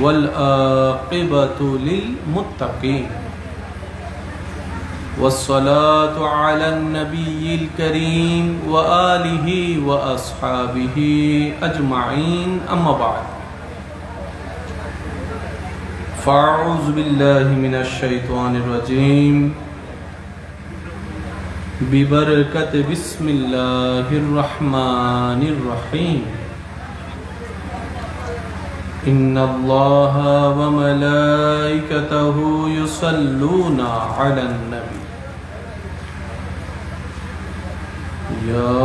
والعاقبة للمتقين والصلاة على النبي الكريم وآله وأصحابه أجمعين أما بعد فأعوذ بالله من الشيطان الرجيم ببركة بسم الله الرحمن الرحيم إن الله وملائكته يصلون على النبي يا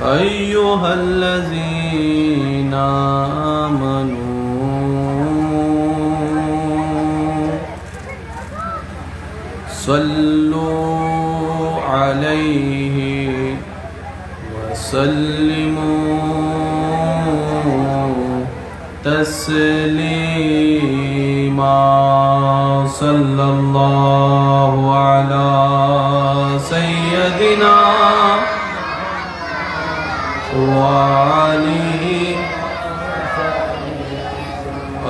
أيها الذين آمنوا صلوا عليه وسلموا تسليما صلى الله على سيدنا وعليه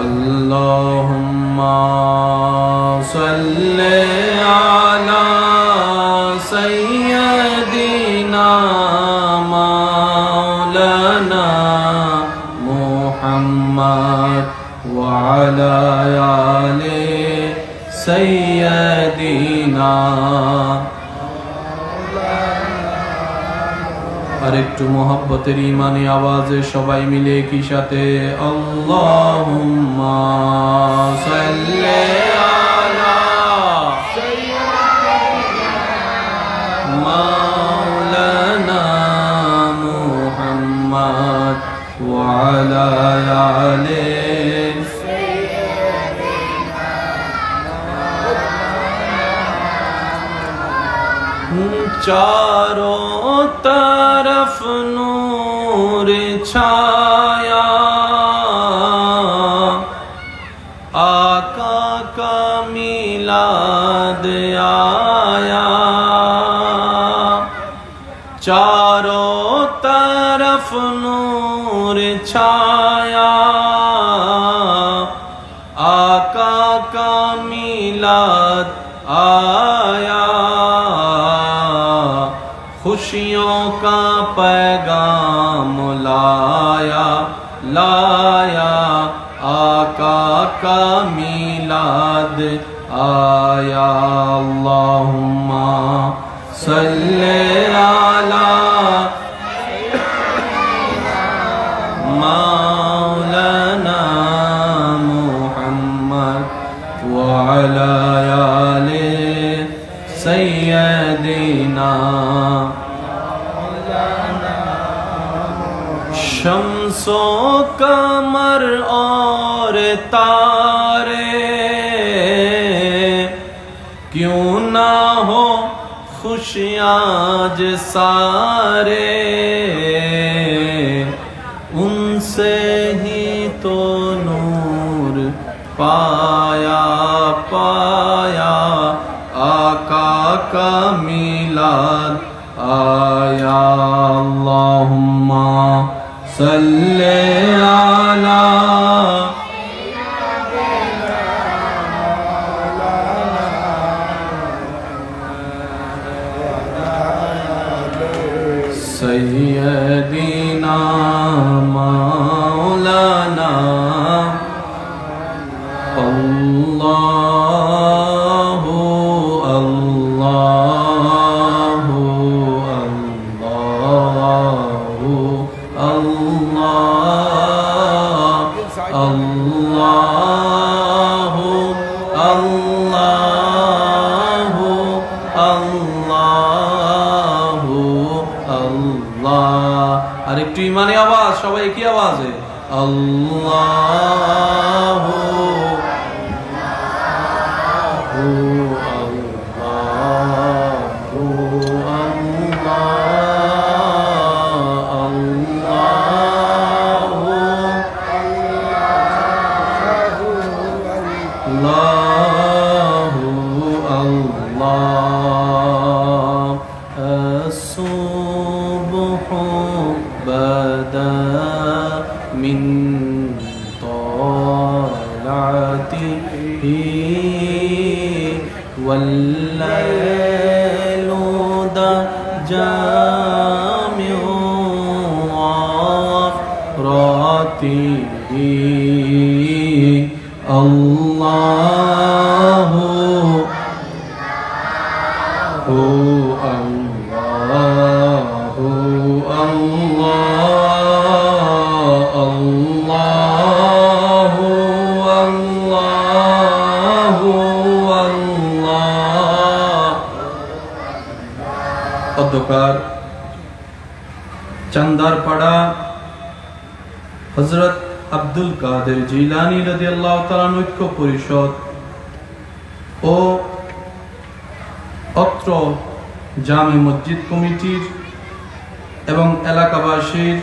اللهم صل على سيدنا مولانا محمد وعلى آل سيدنا আরেকটু মোহাব্বতের ঈমানি আওয়াজে সবাই মিলে একই সাথে আল্লাহুম্মা সাল্লি আলা মাওলানা মুহাম্মদ ওয়া আলা আলি चारों तरफ नूर छाया आका का मिलाद आया चारों तरफ नूर छाया आका का मिलाद आया खुशियों का पैगाम लाया लाया आका का मिलाद आया अल्लाहुम्मा सल्ले अला मौलाना मुहम्मद व अला आलि सय्यदिना शम्सो कमर और तारे क्यों ना हो खुशियाँ आज सारे उनसे ही तो नूर पाया पाया आका का मिलाद आया अल्लाहुम्मा सल्ले अला सय्यदिना मौलाना अल्लाहु अल्लाहु अल्लाहु अल्लाह अल्लाहु अल्लाहु अल्लाहु अल्लाह আরেকটু ইমানি আওয়াজ সবাই কি আওয়াজে আল্লাহু الصبح بدا من طلعته والليل جامع عفراته الله অধ্যকার চান্দারপাড়া হযরত আব্দুল কাদের জিলানী রাদিয়াল্লাহু তাআলা ঐক্য পরিষদ ও অত্র জামে মসজিদ কমিটির এবং এলাকাবাসীর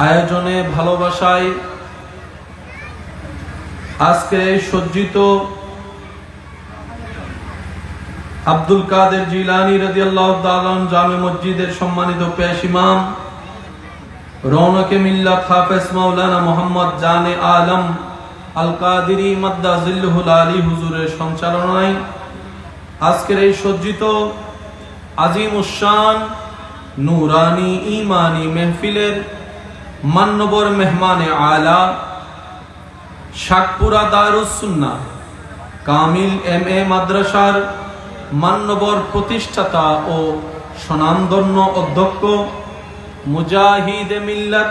আয়োজনে ভালোবাসায় আজকে এই সজ্জিত আব্দুল কাদের জিলানী রাদিয়াল্লাহু তাআলা জামে মসজিদের সম্মানিত পেশ ইমাম রৌনকে মিল্লাত হাফেজ মাওলানা মোহাম্মদ জানে আলম আল কাদেরী মাদ্দাজিল্লুহুল আলী হুজুরের সঞ্চালনায় আজকের এই সজ্জিত আজিমুশ শান নূরানী ঈমানী মেহফিলের মান্যবর মেহমানে আলা শাকপুরা দারুস সুন্নাহ কামিল এমএ মাদ্রাসার মান্যবর প্রতিষ্ঠাতা ও স্বনামধন্য অধ্যক্ষ মুজাহিদে মিল্লাত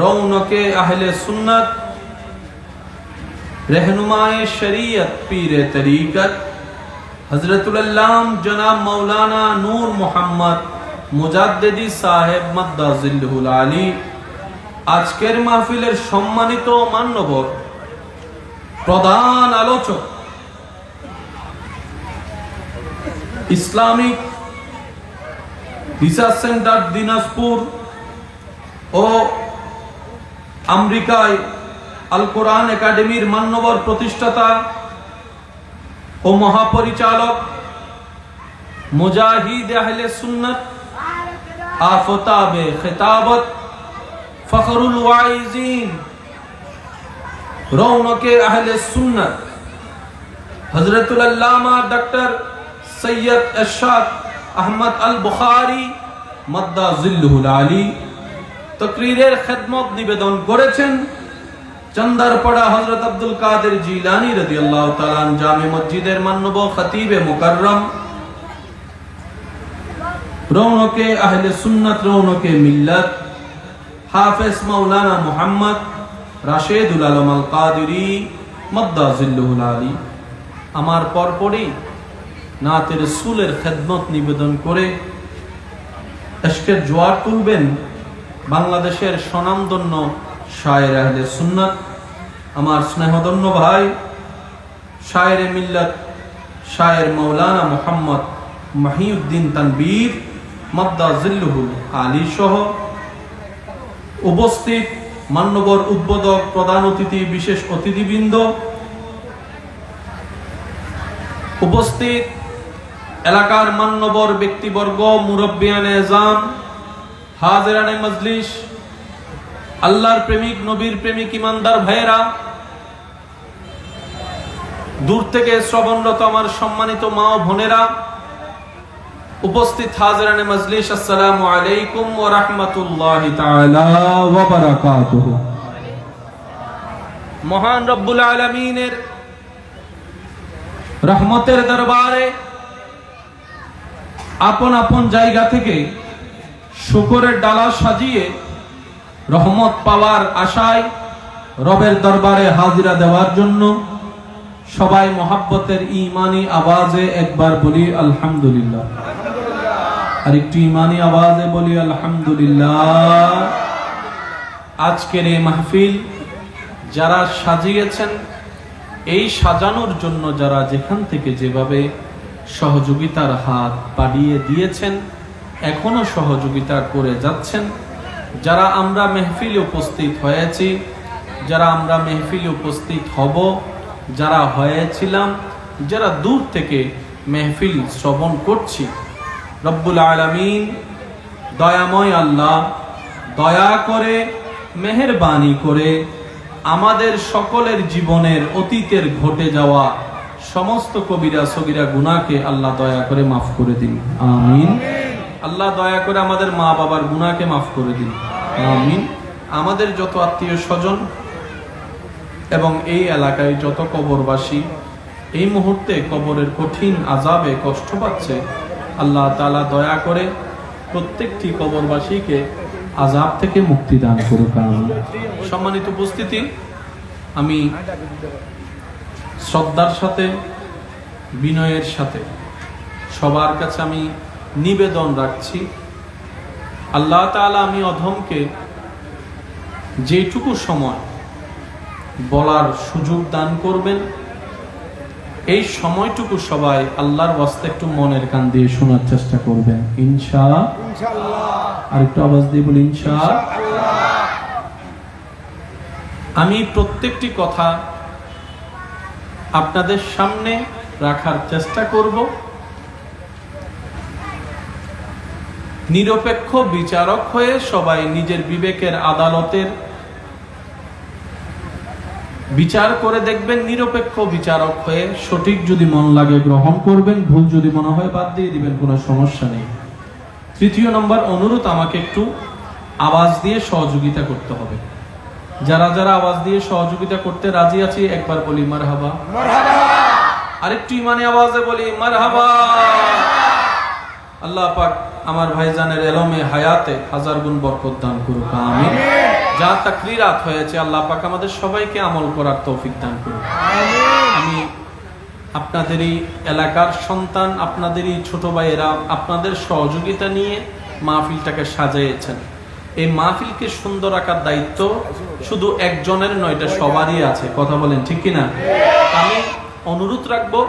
রৌনকে আহলে সুন্নাত रहनुमाए शरीयत पीरे तरीकत हजरतुल अल्लाम जनाब मौलाना नूर मोहम्मद मुजाद्दिदी साहेब मद्दाजिल्लुहुल आली আজকের মাহফিলের সম্মানিত মান্যবর প্রধান আলোচক ইসলামিক রিসার্চ সেন্টার দিনাজপুর ও আমেরিকায় আল কোরআন একাডেমির মান্যবর প্রতিষ্ঠাতা ও মহাপরিচালক মুজাহিদ আহলে সুন্নাত আফতাবে খিতাবত ফখরুল ওয়াইজিন রৌনকে আহলে সুন্নাত হযরতুল আল্লামা ডক্টর সৈয়দ এরশাদ আহমদ আল বুখারী মাদ্দাজিল্লুহুল আলী তাকরীরের খেদমত নিবেদন করেছেন চন্দারপাড়া হযরত আব্দুল কাদের জিলানী রাদিয়াল্লাহু তাআলা জামে মসজিদের মাননীয় খতিবে মুকাররম রৌনকে আহলে সুন্নাত রৌনকে মিল্লাত হাফেজ মাওলানা মুহাম্মদ রাশেদুল আলম আল কাদেরী মাদ্দাজিল্লুহুল আলী আমার পরপরই নাতে রাসূলের খেদমত নিবেদন করে ইশকের জোয়ার তুলবেন বাংলাদেশের স্বনামধন্য শায়ের আহলে সুন্নাত আমার স্নেহধন্য ভাই শায়েরে মিল্লাত শায়ের মাওলানা মুহাম্মদ মহিউদ্দিন তানবীর মাদ্দাজিল্লুহুল আলী সহ উপস্থিত মান্যবর উদ্বোধক প্রধান অতিথি বিশেষ অতিথিবৃন্দ উপস্থিত এলাকার মান্যবর ব্যক্তিবর্গ মুরব্বিয়ানে এজাম হাজিরানে মজলিস আল্লাহর প্রেমিক নবীর প্রেমিক ইমানদার ভাইয়েরা দূর থেকে শ্রবণরত আমার সম্মানিত মা ও বোনেরা উপস্থিত হাজিরানে মজলিস আসসালামু আলাইকুম ওয়া রাহমাতুল্লাহি তাআলা ওয়া বারাকাতুহু মহান রব্বুল আলামিনের রহমতের দরবারে আপন আপন জায়গা থেকে শুকরের ডালা সাজিয়ে রহমত পাওয়ার আশায় রবের দরবারে হাজিরা দেওয়ার জন্য সবাই মহাব্বতের ঈমানি আওয়াজে একবার বলি আলহামদুলিল্লাহ, আর একটু ঈমানি আওয়াজে বলি আলহামদুলিল্লাহ। আজকের এই মাহফিল যারা সাজিয়েছেন, এই সাজানোর জন্য যারা যেখান থেকে যেভাবে সহযোগিতার হাত বাড়িয়ে দিয়েছেন, এখনো সহযোগিতা করে যাচ্ছেন, যারা আমরা মেহফিলে উপস্থিত হয়েছি, যারা আমরা মেহফিলে উপস্থিত হব, যারা হয়েছিলাম, যারা দূর থেকে মেহফিল শ্রবণ করছি, রব্বুল আলামিন দয়াময় আল্লাহ দয়া করে মেহেরবানি করে আমাদের সকলের জীবনের অতীতের ঘটে যাওয়া সমস্ত কবিরা সগীরা গুনাহকে আল্লাহ দয়া করে মাফ করে দিন, আমিন। আল্লাহ দয়া করে আমাদের মা বাবার গুনাহকে মাফ করে দিন, আমিন। আমাদের যত আত্মীয় স্বজন এবং এই এলাকায় যত কবরবাসী এই মুহূর্তে কবরের কঠিন আযাবে কষ্ট পাচ্ছে, আল্লাহ তাআলা দয়া করে প্রত্যেকটি কবরবাসীকে আযাব থেকে মুক্তি দান করুক, আমিন। সম্মানিত উপস্থিতি, আমি শ্রদ্ধার সাথে বিনয়ের সাথে সবার কাছে আমি নিবেদন রাখছি, আল্লাহ তাআলা আমি অধমকে যেটুকু সময় বলার সুযোগ দান করবেন এই সময়টুকু সবাই আল্লাহর ওয়াস্তে একটু মনের কান দিয়ে শোনার চেষ্টা করবেন, ইনশাআল্লাহ। আর একটু আওয়াজ দিয়ে বলি ইনশাআল্লাহ। আমি প্রত্যেকটি কথা আপনাদের সামনে রাখার চেষ্টা করব, নিরপেক্ষ বিচারক হয়ে সবাই নিজের বিবেকের আদালতের বিচার করে দেখবেন, নিরপেক্ষ বিচারক হয়ে সঠিক যদি মন লাগে গ্রহণ করবেন, ভুল যদি মনে হয় বাদ দিয়ে দিবেন, কোনো সমস্যা নেই। তৃতীয় নম্বর অনুরোধ, আমাকে একটু আওয়াজ দিয়ে সহযোগিতা করতে হবে। যারা যারা আওয়াজ দিয়ে সহযোগিতা করতে রাজি আছি একবার বলি মারহাবা, আরেকটু ইমানে আওয়াজে বলি মারহাবা। আল্লাহ পাক আমার ভাইজানের এলমে হায়াতে হাজার গুণ বরকত দান করুক, আমিন। যা তাকরিরাত হয়েছে আল্লাহ পাক আমাদের সবাইকে আমল করার তৌফিক দান করুক, আমি আপনাদেরই এলাকার সন্তান, আপনাদেরই ছোট ভাইয়েরা আপনাদের সহযোগিতা নিয়ে মাহফিলটাকে সাজিয়েছেন। এই মাহফিলকে সুন্দর রাখার দায়িত্ব শুধু একজনের নয়, এটা সবারই আছে, কথা বলেন ঠিক কিনা? আমি অনুরোধ রাখবো,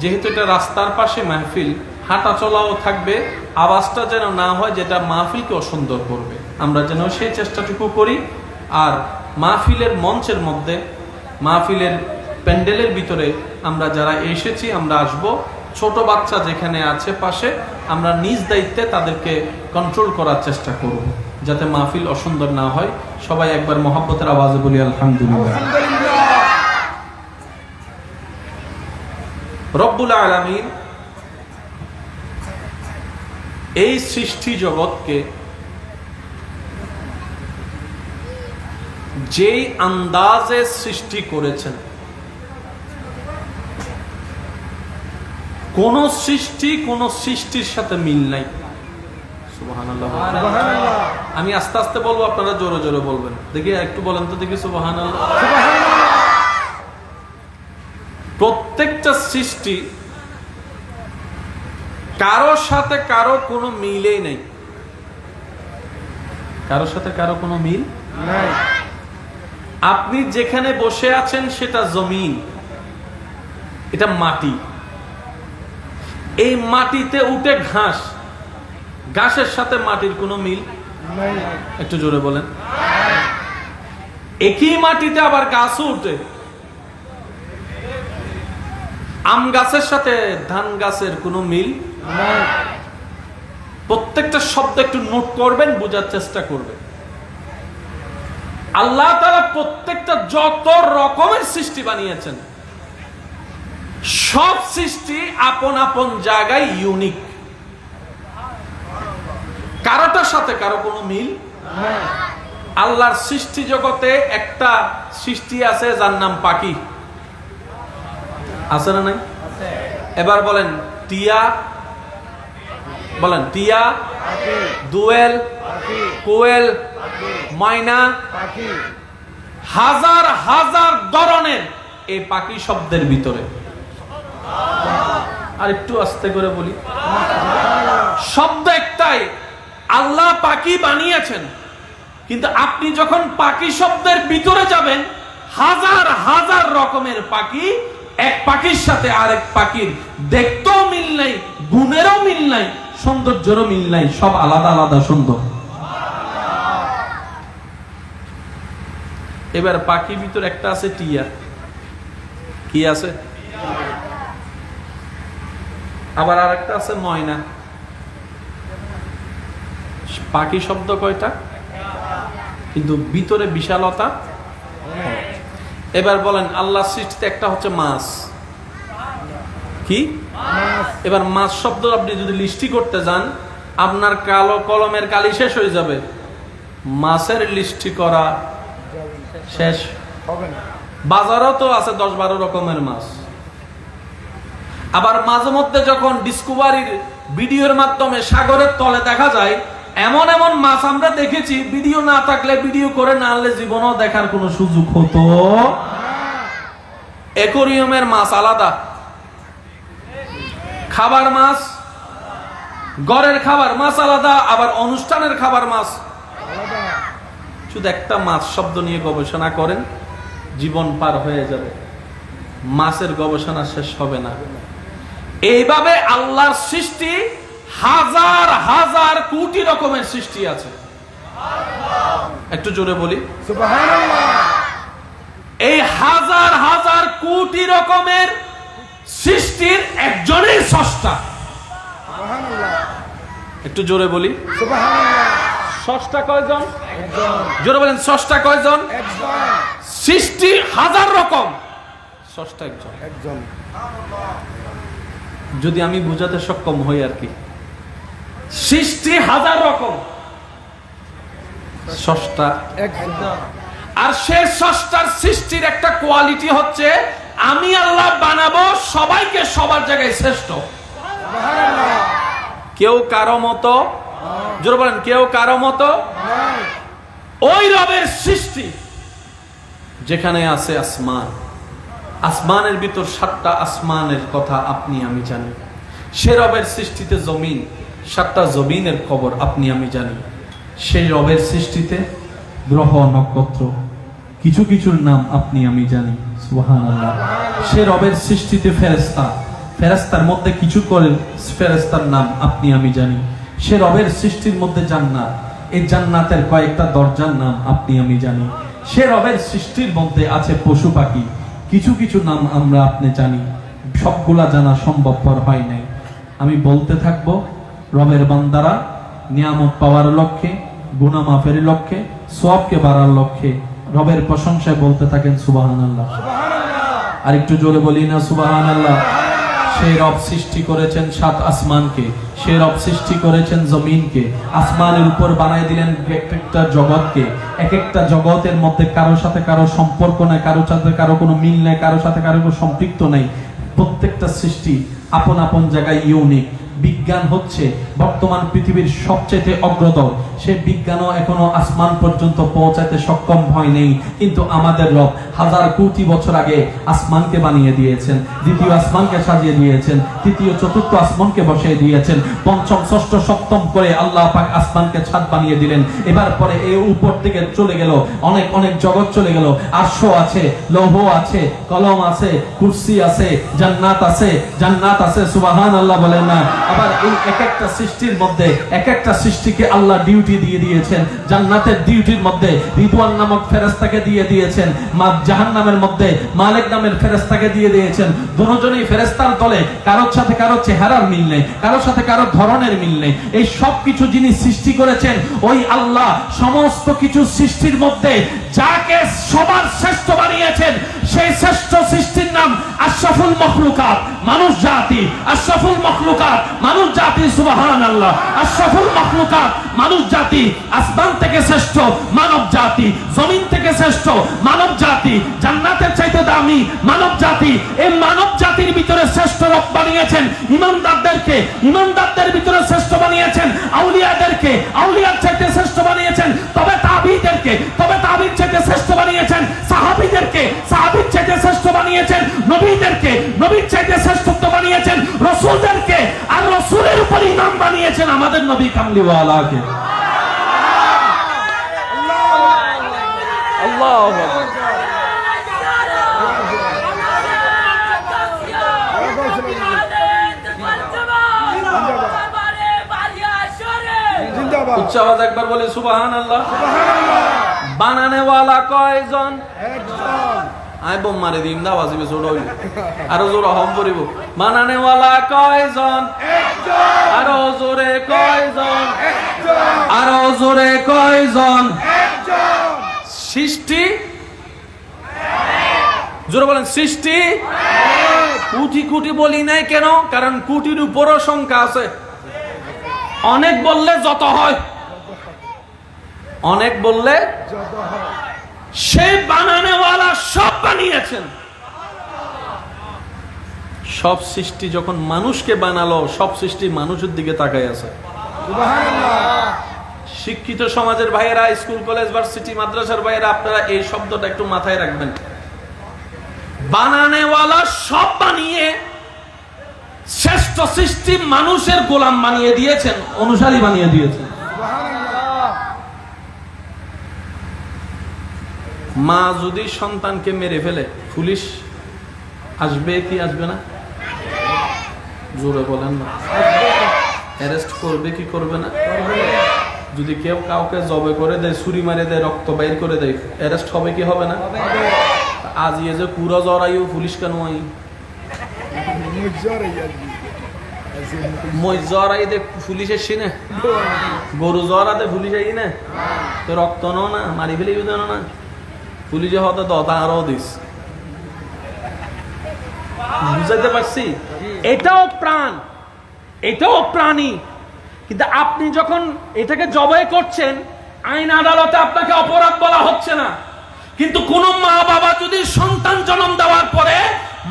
যেহেতু এটা রাস্তার পাশে মাহফিল, হাঁটা চলাও থাকবে, আওয়াজটা যেন না হয় যেটা মাহফিলকে অসুন্দর করবে, আমরা যেন সেই চেষ্টাটুকু করি। আর মাহফিলের মঞ্চের মধ্যে, মাহফিলের প্যান্ডেলের ভিতরে আমরা যারা এসেছি আমরা আসব, ছোট বাচ্চা যেখানে আছে পাশে আমরা নিজ দায়িত্বে তাদেরকে কন্ট্রোল করার চেষ্টা করব যাতে মাহফিল অসুন্দর না হয়। সবাই একবার মহব্বতের আওয়াজে বলি আলহামদুলিল্লাহ। রব্বুল আলামিন এই সৃষ্টি জগৎকে যেই আন্দাজে সৃষ্টি করেছেন, কোন সৃষ্টি কোন সৃষ্টির সাথে মিল নাই। সুবহানাল্লাহ। আমি আস্তে আস্তে বলবো, আপনারা জোরে জোরে বলবেন। দেখি একটু বলেন তো দেখি সুবহানাল্লাহ। প্রত্যেকটা সৃষ্টি কারোর সাথে কারো কোনো মিলেই নেই, কারোর সাথে কারো কোনো মিল নাই। আপনি যেখানে বসে আছেন সেটা জমিন, এটা মাটি, এই মাটিতে উঠে ঘাস, ঘাসের সাথে মাটির কোনো মিল নাই। একটু জোরে বলেন। একই মাটিতে আবার গাছও উঠে, আম গাছের সাথে ধান গাছের কোনো মিল নাই। প্রত্যেকটা শব্দ একটু নোট করবেন, বোঝার চেষ্টা করবেন। আল্লাহ তাআলা প্রত্যেকটা যত রকমের সৃষ্টি বানিয়েছেন, সব সৃষ্টি আপন আপন জায়গায় ইউনিক, কারোটার সাথে কারো কোনো মিল নাই। আল্লাহর সৃষ্টি জগতে একটা সৃষ্টি আছে যার নাম পাখি, আছে না নাই? এবার বলেন টিয়া, বলেন টিয়া, দোয়েল, কোয়েল, ময়না, হাজার হাজার ধরনের এই পাখি শব্দের ভিতরে। আর একটু আস্তে করে বলি, শব্দ একটাই, আল্লাহ পাখি বানিয়েছেন, কিন্তু আপনি যখন পাখি শব্দের ভিতরে যাবেন, হাজার হাজার রকমের পাখি, এক পাখির সাথে আরেক পাখির দেখতেও মিল নাই, গুণেরও মিল নাই, সৌন্দর্যেরও মিল নাই, সব আলাদা আলাদা সুন্দর। এবার পাখির ভিতরে একটা আছে টিয়া, কি আছে? আবার আরেকটা আছে ময়না, পাখি শব্দ কয়টা? কিন্তু ভিতরে বিশালতা। এবার বলেন আল্লাহর সৃষ্টিতে একটা হচ্ছে মাছ, কি? এবার মাছ শব্দ আপনি যদি লিস্টি করতে যান, আপনার কালো কলমের কালি শেষ হয়ে যাবে। মাছের লিস্টি করা শেষ হবে না। বাজারও তো আছে 10-12 রকমের মাছ। আবার মাঝে মধ্যে যখন ডিসকভারির ভিডিওর মাধ্যমে সাগরের তলে দেখা যায়, এমন এমন মাছ আমরা দেখেছি, ভিডিও না থাকলে, ভিডিও করে না আনলে জীবনও দেখার কোনো সুযোগ হতো। অ্যাকোরিয়ামের মাছ আলাদা, খাবার মাছ, ঘরের খাবার মাছ আলাদা, আবার অনুষ্ঠানের খাবার মাছ আলাদা। শুধু একটা মাছ শব্দ নিয়ে গবেষণা করেন, জীবন পার হয়ে যাবে, মাছের গবেষণা শেষ হবে না। এইভাবে আল্লাহর সৃষ্টি হাজার হাজার কোটি রকমের সৃষ্টি আছে। একটু জোরে বলি সুবহানাল্লাহ। এই হাজার হাজার কোটি রকমের সৃষ্টির একজনই স্রষ্টা। সুবহানাল্লাহ। একটু জোরে বলি সুবহানাল্লাহ। স্রষ্টা কয়জন? একজন। জোরে বলেন স্রষ্টা কয়জন? একজন। সৃষ্টি হাজার রকম, স্রষ্টা একজন। একজন। যদি আমি বুঝাতে সক্ষম হই আর কি, সৃষ্টি হাজার রকম, স্রষ্টা একজন। আর সে স্রষ্টার সৃষ্টির একটা কোয়ালিটি হচ্ছে, আমি আল্লাহ বানাবো সবাইকে সবার জায়গায় শ্রেষ্ঠ। কেউ কারো মতো, জোরে বলেন কেউ কারো মতো। ওই রবের সৃষ্টি যেখানে আছে আসমান, আসমানের ভিতর 7টা আসমানের কথা আপনি আমি জানি। সে রবের সৃষ্টিতে জমিন, 7টা জমিনের খবর আপনি আমি জানি। সেই রবের সৃষ্টিতে গ্রহ নক্ষত্র, কিছু কিছুর নাম আপনি আমি জানি। সুবহানাল্লাহ। সে রবের সৃষ্টিতে ফেরেশতা, ফেরেশতার মধ্যে কিছু করে ফেরেশতার নাম আপনি আমি জানি। সে রবের সৃষ্টির মধ্যে জান্নাত, এই জান্নাতের কয়েকটা দরজার নাম আপনি আমি জানি। সে রবের সৃষ্টির মধ্যে আছে পশু পাখি, কিছু কিছু নাম আমরা আপনি জানি, সবগুলা জানা সম্ভবপর হয় নাই। আমি বলতে থাকবো, রবের বান্দারা নিয়ামত পাওয়ার লক্ষ্যে, গুনাহ মাফের লক্ষ্যে, সওয়াবকে বাড়ার লক্ষ্যে রবের প্রশংসায় বলতে থাকেন সুবহানাল্লাহ। আর একটু জোরে বলি না সুবহানাল্লাহ। সেই রব সৃষ্টি করেছেন 7 আসমানকে, সেই রব সৃষ্টি করেছেন জমিনকে, আসমানের উপর বানাই দিলেন একটা জগৎকে। এক একটা জগতের মধ্যে কারোর সাথে কারো সম্পর্ক নাই, কারোর সাথে কারো কোনো মিল নাই, কারোর সাথে কারো কোনো সম্পৃক্ত নাই। প্রত্যেকটা সৃষ্টি আপন আপন জায়গায় ইউনিক। বিজ্ঞান হচ্ছে বর্তমান পৃথিবীর সবচেয়ে অগ্রদর, সেই বিজ্ঞানও এখনো আসমান পর্যন্ত পৌঁছাতে সক্ষম হয়নি। কিন্তু আমাদের রব হাজার কোটি বছর আগে আসমানকে বানিয়ে দিয়েছেন, দ্বিতীয় আসমানকে সাজিয়ে দিয়েছেন, তৃতীয় চতুর্থ আসমানকে বসিয়ে দিয়েছেন, পঞ্চম ষষ্ঠ সপ্তম করে আল্লাহ পাক আসমানকে ছাদ বানিয়ে দিলেন। এবার পরে এই উপর থেকে চলে গেল অনেক অনেক জগৎ চলে গেল। আরশ আছে, লৌহ আছে, কলম আছে, কুরসি আছে, জান্নাত আছে, জান্নাত আছে। সুবহানাল্লাহ বলেন না। আবার এই এক একটা সৃষ্টির মধ্যে এক একটা সৃষ্টিকে আল্লাহ ডিউটি দিয়ে দিয়েছেন। জান্নাতের ডিউটির মধ্যে রিদওয়ান নামক ফেরেশতাকে দিয়ে দিয়েছেন, জাহান্নামের মধ্যে মালিক নামের ফেরেশতাকে দিয়ে দিয়েছেন। দুজনেই ফেরেশতার দলে, কারোর সাথে কারো চেহারার মিল নেই, কারোর সাথে কারো ধরনের মিল নেই। এই সব কিছু যিনি সৃষ্টি করেছেন ওই আল্লাহ, সমস্ত কিছু সৃষ্টির মধ্যে যাকে সবার শ্রেষ্ঠ বানিয়েছেন সেই শ্রেষ্ঠ সৃষ্টির নাম আশরাফুল মখলুকাত, মানুষ জাতি। আশরাফুল মখলুকাত, মানুষ জাতি। সুবহানাল্লাহ। আশরাফুল মখলুকাত, মানুষ জাতি। আসমান থেকে শ্রেষ্ঠ মানব জাতি, জমিন থেকে শ্রেষ্ঠ মানব জাতি, জান্নাতের চাইতে দামি মানব জাতি। এই মানব জাতির ভিতরে শ্রেষ্ঠ রব বানিয়েছেন ইমানদারদেরকে, ইমানদারদের ভিতরে শ্রেষ্ঠ বানিয়েছেন আউলিয়াদেরকে, আউলিয়ার চাইতে শ্রেষ্ঠ বানিয়েছেন তবে তাবিঈদেরকে, তবে তাবিঈর চাইতে শ্রেষ্ঠ বানিয়েছেন সাহাবীদেরকে, সাহাবীর চাইতে শ্রেষ্ঠ বানিয়েছেন নবীদেরকে, নবীর চাইতে শ্রেষ্ঠত্ব বানিয়েছেন রাসূলদেরকে, আর রাসূলের উপর ইমাম বানিয়েছেন আমাদের নবী কামলিওয়ালাকে। আল্লাহু আকবার। উচ্চ আওয়াজ একবার বলে সুবহানাল্লাহ। বানানেওয়ালা কয়জন? একজন। আই বম মারে দিম না বাজিবে ছোট হইল, আরো জোরে হম পড়িব। বানানেওয়ালা কয়জন? একজন। আরো জোরে কয়জন? একজন। আরো জোরে কয়জন? সৃষ্টি জোরে বলেন, সৃষ্টি কোটি কোটি বলি নাই কেন? কারণ কোটির উপরও সংখ্যা আছে। অনেক বললে যত হয়, অনেক বললে সে বানানেওয়ালা সব বানিয়েছেন। সব সৃষ্টি যখন মানুষকে বানালো, সব সৃষ্টি মানুষের দিকে তাকায় আছে। শিক্ষিত সমাজের ভাইয়েরা, স্কুল কলেজ ভার্সিটি মাদ্রাসার ভাইয়েরা, আপনারা এই শব্দটা একটু মাথায় রাখবেন। বানানেওয়ালা সব বানিয়ে শ্রেষ্ঠ সৃষ্টি মানুষের গোলাম বানিয়ে দিয়েছেন, অনুসারী বানিয়ে দিয়েছেন। মা যদি সন্তানকে মেরে ফেলে, পুলিশ আসবে কি আসবে না? জোরে বলেন না। অ্যারেস্ট করবে কি করবে না? যদি কেউ কাউকে জবে করে দেয়, ছুরি মারে দেয়, রক্ত বাইর করে দেয়, অ্যারেস্ট হবে কি হবে না? আজ ইয়ে যে পুরো জড়াইও পুলিশ কেন আই মই জড়াই দে পুলিশের সিনে, গরু জড়াতে পুলিশ আই না, তো রক্ত না মারি ফেলে না, পুলিশে হতে দতা আরো দিস। বুঝাইতে পারছি? এটাও প্রাণ, এটাও প্রাণী, কিন্তু আপনি যখন এটাকে জবাই করছেন, আইন আদালতে আপনাকে অপরাধ বলা হচ্ছে না। কিন্তু কোন মা বাবা যদি সন্তান জন্ম দেওয়ার পরে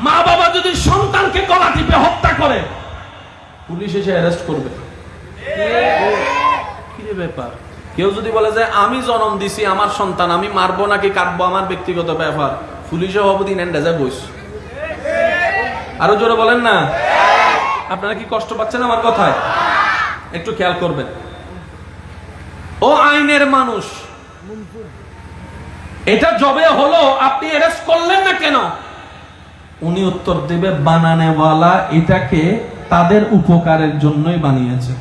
মা বাবা যদি সন্তানকে গলা টিপে হত্যা করে, পুলিশ এসে অ্যারেস্ট করবে। কি ব্যাপার? কেউ যদি বলে যে আমি জন্ম দিছি, আমার সন্তান, আমি মারবো নাকি কাটবো আমার ব্যক্তিগত ব্যাপার, পুলিশে হবদিন এন্ডাজে বইস। আরো জোরে বলেন না। আপনারা কি কষ্ট পাচ্ছেন আমার কথায়? একটু খেয়াল করবেন। ও আইনের মানুষ, এটা জবে হলো, আপনি অ্যারেস্ট করলেন না কেন? উনি উত্তর দেবে, বানানেওয়ালা এটাকে তাদের উপকারের জন্যই বানিয়েছে।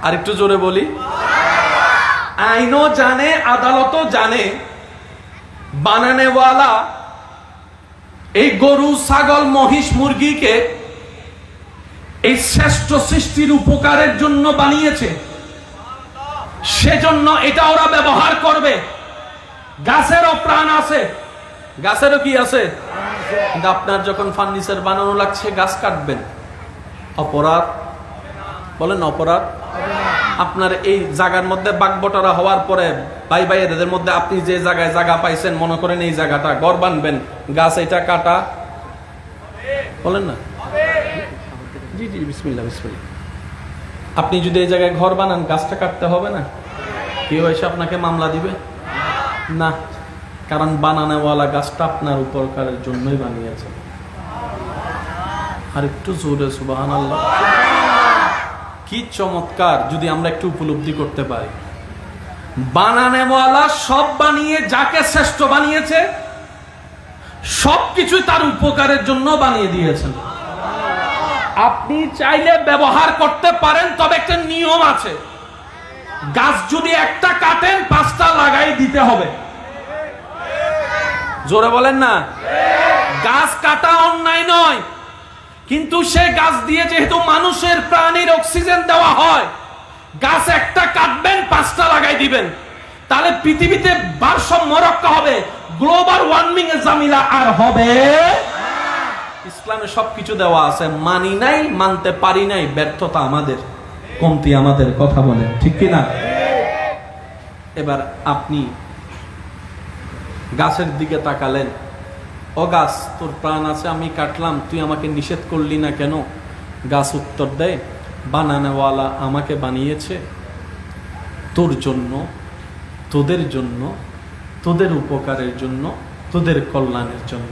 আর একটু জোরে বলি, আইনও জানে, আদালতও জানে, বানানেওয়ালা এই গরু, ছাগল, মহিষ, মুরগিকে এই শ্রেষ্ঠ সৃষ্টির উপকারের জন্য বানিয়েছে। সেজন্য এটা ওরা ব্যবহার করবে। গাছেরও প্রাণ আছে, গাছেরও কি আছে? কিন্তু আপনার যখন ফার্নিচার বানানো লাগছে, গাছ কাটবেন, অপরাধ? বলেন অপরাধ? আপনার এই জায়গার মধ্যে বাগবটারা হওয়ার পরে ভাই ভাইয়ের মধ্যে আপনি যে জায়গায় জায়গা পাইছেন, মনে করেন এই জায়গাটা ঘর বানবেন, গাছ এটা কাটা, বলেন না? জি জি, বিসমিল্লাহ বিসমিল্লাহ। আপনি যদি এই জায়গায় ঘর বানান, গাছটা কাটতে হবে না? কেউ এসে আপনাকে মামলা দিবে না, কারণ বানানেওয়ালা গাছটা আপনার উপকারের জন্যই বানিয়েছে। আর একটু জোরে সুবহানাল্লাহ। কি চমৎকার যদি আমরা একটু উপলব্ধি করতে পারি। বানানেওয়ালা সব বানিয়ে যাকে শ্রেষ্ঠ বানিয়েছে, সবকিছু তার উপকারের জন্য বানিয়ে দিয়েছেন। আপনি চাইলে ব্যবহার করতে পারেন, তবে একটা নিয়ম আছে। গাছ যদি একটা কাটেন, 5টা লাগাই দিতে হবে। জোরে বলেন না। গাছ কাটা অন্যায় নয়, কিন্তু সে গাছ দিয়ে যেহেতু মানুষের প্রাণীর অক্সিজেন দেওয়া হয়, গাছ একটা কাটবেন, 5টা লাগাই দিবেন, তাহলে পৃথিবীতে ভারসাম্য রক্ষা হবে, গ্লোবাল ওয়ার্মিং এর ঝামেলা আর হবে। ইসলামে সবকিছু দেওয়া আছে, মানি নাই, মানতে পারি নাই, ব্যর্থতা আমাদের, কমতি আমাদের। কথা বলেন ঠিক কিনা? এবার আপনি গাছের দিকে তাকালেন, ও গাছ, তোর প্রাণ আছে, আমি কাটলাম, তুই আমাকে নিষেধ করলি না কেন? গাছ উত্তর দেয়, বানানেওয়ালা আমাকে বানিয়েছে তোর জন্য, তোদের জন্য, তোদের উপকারের জন্য, তোদের কল্যাণের জন্য।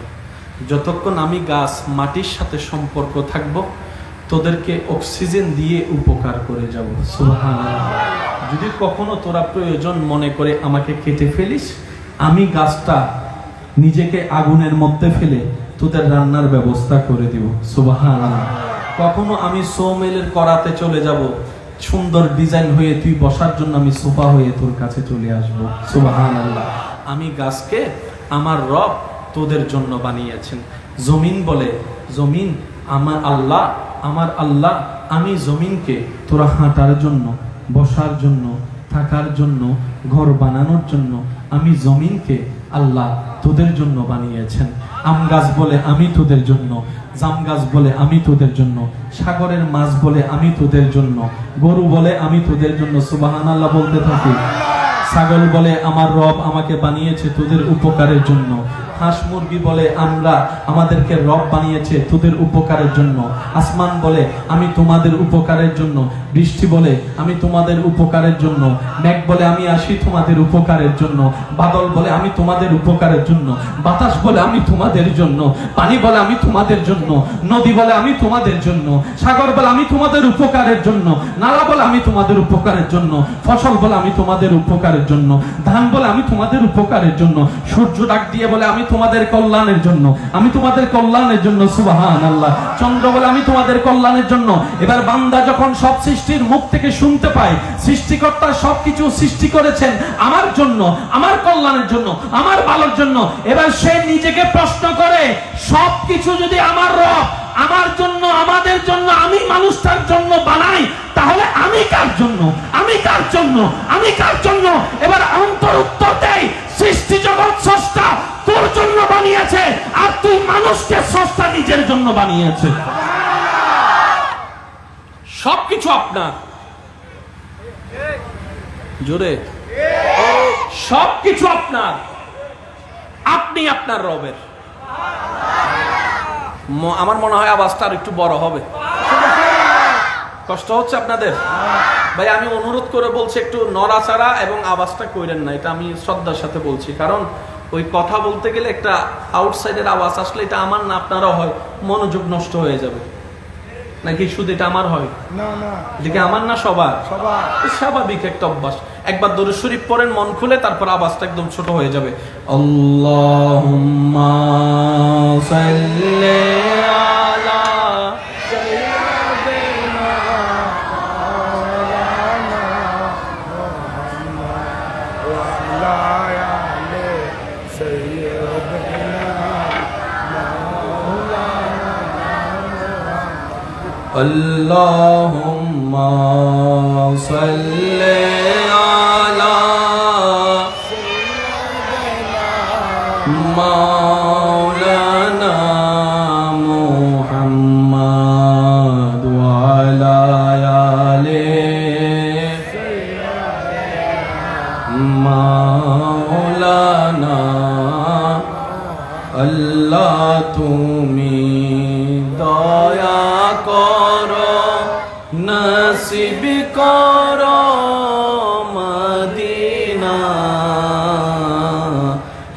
যতক্ষণ আমি গাছ মাটির সাথে সম্পর্ক থাকব, তোদেরকে অক্সিজেন দিয়ে উপকার করে যাব। সুবহানাল্লাহ। যদি কখনো তোরা প্রয়োজন মনে করে আমাকে কেটে ফেলিস, আমি গাছটা নিজেকে আগুনের মধ্যে ফেলে তোদের রান্নার ব্যবস্থা করে দিব। সুবহানাল্লাহ। কখনো আমি সৌমেলের করাতে চলে যাব, সুন্দর ডিজাইন হয়ে তুই বসার জন্য আমি সোফা হয়ে তোর কাছে চলে আসবো। সুবহানাল্লাহ। আমি গাছকে আমার রব তোদের জন্য বানিয়েছেন। জমিন বলে, জমিন আমার আল্লাহ, আমার আল্লাহ, আমি জমিনকে তোরা হাঁটার জন্য বসার জন্য, থাকার জন্য, ঘর বানানোর জন্য। আমি জমিনকে আল্লাহ তোদের জন্য বানিয়েছেন। আম গাছ বলে আমি তোদের জন্য, জাম গাছ বলে আমি তোদের জন্য, সাগরের মাছ বলে আমি তোদের জন্য, গরু বলে আমি তোদের জন্য। সুবহানাল্লাহ বলতে থাকি। ছাগল বলে আমার রব আমাকে বানিয়েছে তোদের উপকারের জন্য। হাঁস মুরগি বলে আমাদেরকে রব বানিয়েছে তোদের উপকারের জন্য। আসমান বলে আমি তোমাদের উপকারের জন্য। বৃষ্টি বলে আমি তোমাদের উপকারের জন্য। মেঘ বলে আমি আসি তোমাদের উপকারের জন্য। বাদল বলে আমি তোমাদের উপকারের জন্য। বাতাস বলে আমি তোমাদের জন্য। পানি বলে আমি তোমাদের জন্য। নদী বলে আমি তোমাদের জন্য। সাগর বলে আমি তোমাদের উপকারের জন্য। নালা বলে আমি তোমাদের উপকারের জন্য। ফসল বলে আমি তোমাদের উপকারের জন্য। ধান বলে আমি তোমাদের উপকারের জন্য। সূর্য ডাক দিয়ে বলে আমি তোমাদের কল্যাণের জন্য, আমি তোমাদের কল্যাণের জন্য। সুবহানাল্লাহ। চন্দ্র বলে আমি তোমাদের কল্যাণের জন্য। এবার বান্দা যখন সব সৃষ্টির মুখ থেকে শুনতে পায় সৃষ্টিকর্তা সবকিছু সৃষ্টি করেছেন আমার জন্য, আমার কল্যাণের জন্য, আমার ভালোর জন্য, এবার সে নিজেকে প্রশ্ন করে সবকিছু যদি আমার রব আমার জন্য, আমাদের জন্য, আমি মানুষটার জন্য বানাই, তাহলে আমি কার জন্য, আমি কার জন্য, আমি কার জন্য? এবার অন্তর উত্তর দেয় সৃষ্টি জগৎ স্রষ্টা তোর জন্য বানিয়েছে, আর তুই মানুষকে স্রষ্টা নিজের জন্য বানিয়েছে। সবকিছু আপনার, জোরে সবকিছু আপনার, আপনি আপনার রবের। আমার মনে হয় আওয়াজটা আর একটু বড় হবে। কষ্ট হচ্ছে আপনাদের? ভাই আমি অনুরোধ করে বলছি একটু নড়াচড়া এবং আওয়াজটা কইরেন না, এটা আমি শ্রদ্ধার সাথে বলছি। কারণ ওই কথা বলতে গেলে একটা আউটসাইডের আওয়াজ আসলে এটা আমার না আপনারও হয়, মনোযোগ নষ্ট হয়ে যাবে। নাকি শুধু এটা আমার হয়? না না, এটা কি আমার না সবার? স্বাভাবিক একটা অভ্যাস। একবার দরুদ শরীফ পড়েন মন খুলে, তারপর আওয়াজটা একদম ছোট হয়ে যাবে। আল্লাহুম্মা সাল্লি আলা সাইয়্যিদিনা মাওলানা মুহাম্মদ ওয়া আলা আলি সাইয়্যিদিনা মাওলানা আল্লাহুম্মা সাল্লি আলা মাওলানা মুহাম্মদ ওয়া আলা আলি মাওলানা। আল্লাহ তুমি দয়া করো, নসিব করো মদিনা,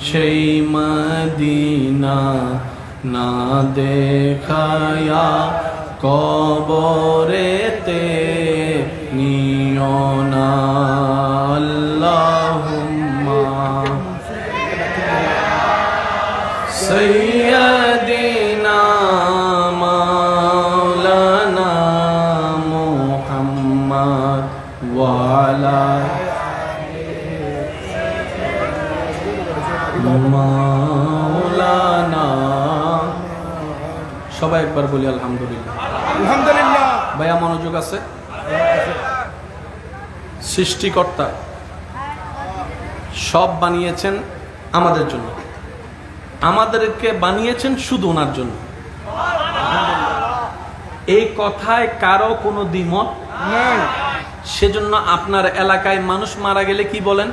সেই মদিনা না দেখায়া কবরেতে নিও না। আল্লাহুম্মা সাইয়্যিদিনা মাওলানা মুহাম্মদ ওয়া আলা মাওলানা। সবাই একবার বলি আলহামদুলিল্লাহ। আলহামদুলিল্লাহ। ভাইয়া মনোযোগ আছে? সৃষ্টিকর্তা সব বানিয়েছেন আমাদের জন্য, আমাদেরকে বানিয়েছেন শুধু ওনার জন্য। এই কথায় কারো কোনো দ্বিমত নেই। সেজন্য আপনার এলাকায় মানুষ মারা গেলে কি বলেন?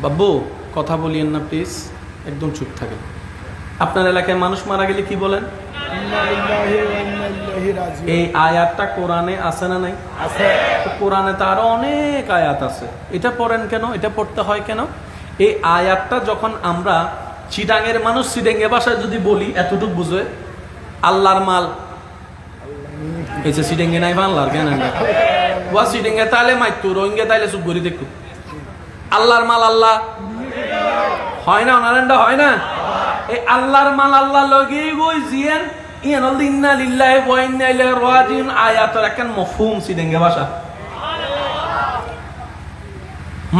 বাবু কথা বলিয়েন না প্লিজ, একদম চুপ থাকেন। আপনার এলাকায় মানুষ মারা গেলে কি বলেন? এই আয়াতটা কোরআনে আছে না নাই? আছে। কোরআনে তো আরো অনেক আয়াত আছে, এটা পড়েন কেন? এটা পড়তে হয় কেন? এই আয়াতটা যখন আমরা চিটাঙের মানুষ চিটাঙ্গে ভাষায় যদি বলি এতটুকু বুঝে আল্লাহর মাল, এই যে চিটাঙ্গে নাই আল্লাহর কেন ওয়া চিটাঙ্গে তাইলে মাইতু রোহিঙ্গা তাইলে চুপ করি দেখু আল্লাহর মাল আল্লাহ হয় না? নারায়ণটা হয় না? এই আল্লাহর মাল আল্লাহ লগে গই জিয়েন ইয়ান ইন্না লিল্লাহি ওয়া ইন্না ইলাইহি রাজিউন আয়াতের একখান মফহুম চিটাঙ্গে ভাষা।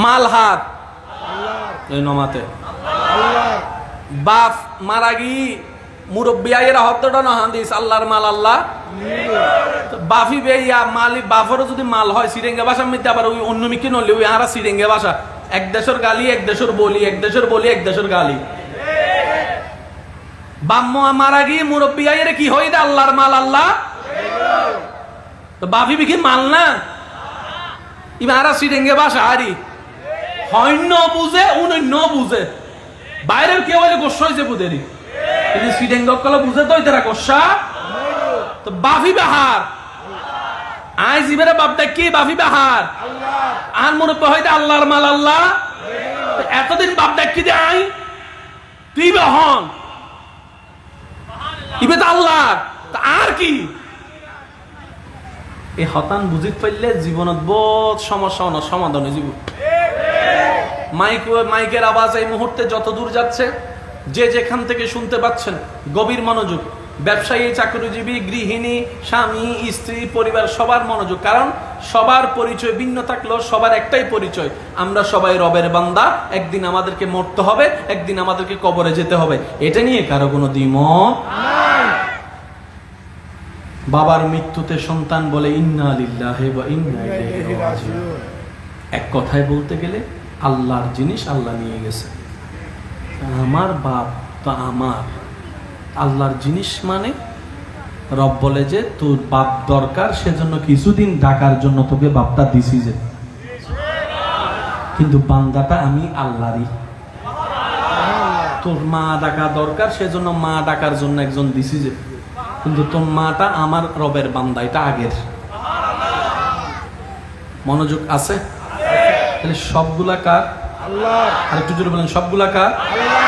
মাল হাত এই নমাতে বাপ মারা গি মুরব্বী আইয়েরা হত্যটা না হাদিস আল্লাহর মাল আল্লাহ বাফি বেইয়া মালি বাফরও যদি মাল হয় সিরেঙ্গা ভাষার মধ্যে আবার ওই অন্য মিকে নলে ওই আরা সিরেঙ্গা ভাষা এক দেশের গালি এক দেশের বলি এক দেশের বলি এক দেশের গালি বাম্ম মারা গিয়ে মুরব্বী আইয়েরা কি হয় আল্লাহর মাল আল্লাহ তো বাফি বিকি মাল না ইমারা সিরেঙ্গা ভাষা আরি হয় ন বুঝে উনি ন বুঝে বাইরের কেউ হইলে গোস্বা হয়েছে বুঝেরি সিডেঙ্গকলা বুঝে তো তারা গোস্বা তো বাফি বাহার আই জিবের বাপটা কি বাফি বাহার আর মুরব্বী হইতে আল্লাহর মাল আল্লাহ এতদিন বাপটা কি দে আই তুই বহন ইবে তো আল্লাহ আর কি এই হতান বুঝিত পাইলে জীবনত বহুত সমস্যা সমাধান হয়ে জীবন মাইকের আওয়াজ এই মুহূর্তে যত দূর যাচ্ছে যে যেখান থেকে শুনতে পাচ্ছেন গভীর মনোযোগ ব্যবসায়ী চাকরিজীবী গৃহিণী স্বামী স্ত্রী পরিবার সবার মনোযোগ কারণ সবার পরিচয় ভিন্ন থাকলেও সবার একটাই পরিচয় আমরা সবাই রবের বান্দা একদিন আমাদেরকে মরতে হবে একদিন আমাদেরকে কবরে যেতে হবে এটা নিয়ে কারো কোনো দ্বিমত নাই বাবার মৃত্যুতে সন্তান বলে ইন্না লিল্লাহি ওয়া ইন্না ইলাইহি রাজিউন এক কথায় বলতে গেলে আল্লাহর জিনিস আল্লাহ নিয়ে গেছে আমার বাপ তো আমার আল্লাহর জিনিস মানে রব বলে যে তোর বাপ দরকার সেজন্য কিছুদিন ডাকার জন্য তোকে বাপটা দিছি যে কিন্তু বান্দাটা আমি আল্লাহরই তোর মা ডাকা দরকার সেজন্য মা ডাকার জন্য একজন দিছি যে কিন্তু তোর মাটা আমার রবের বান্দা এটা আগের মনোযোগ আছে তাহলে সবগুলা কার আল্লাহ আর একটু জোরে বলেন সবগুলা কার আল্লাহ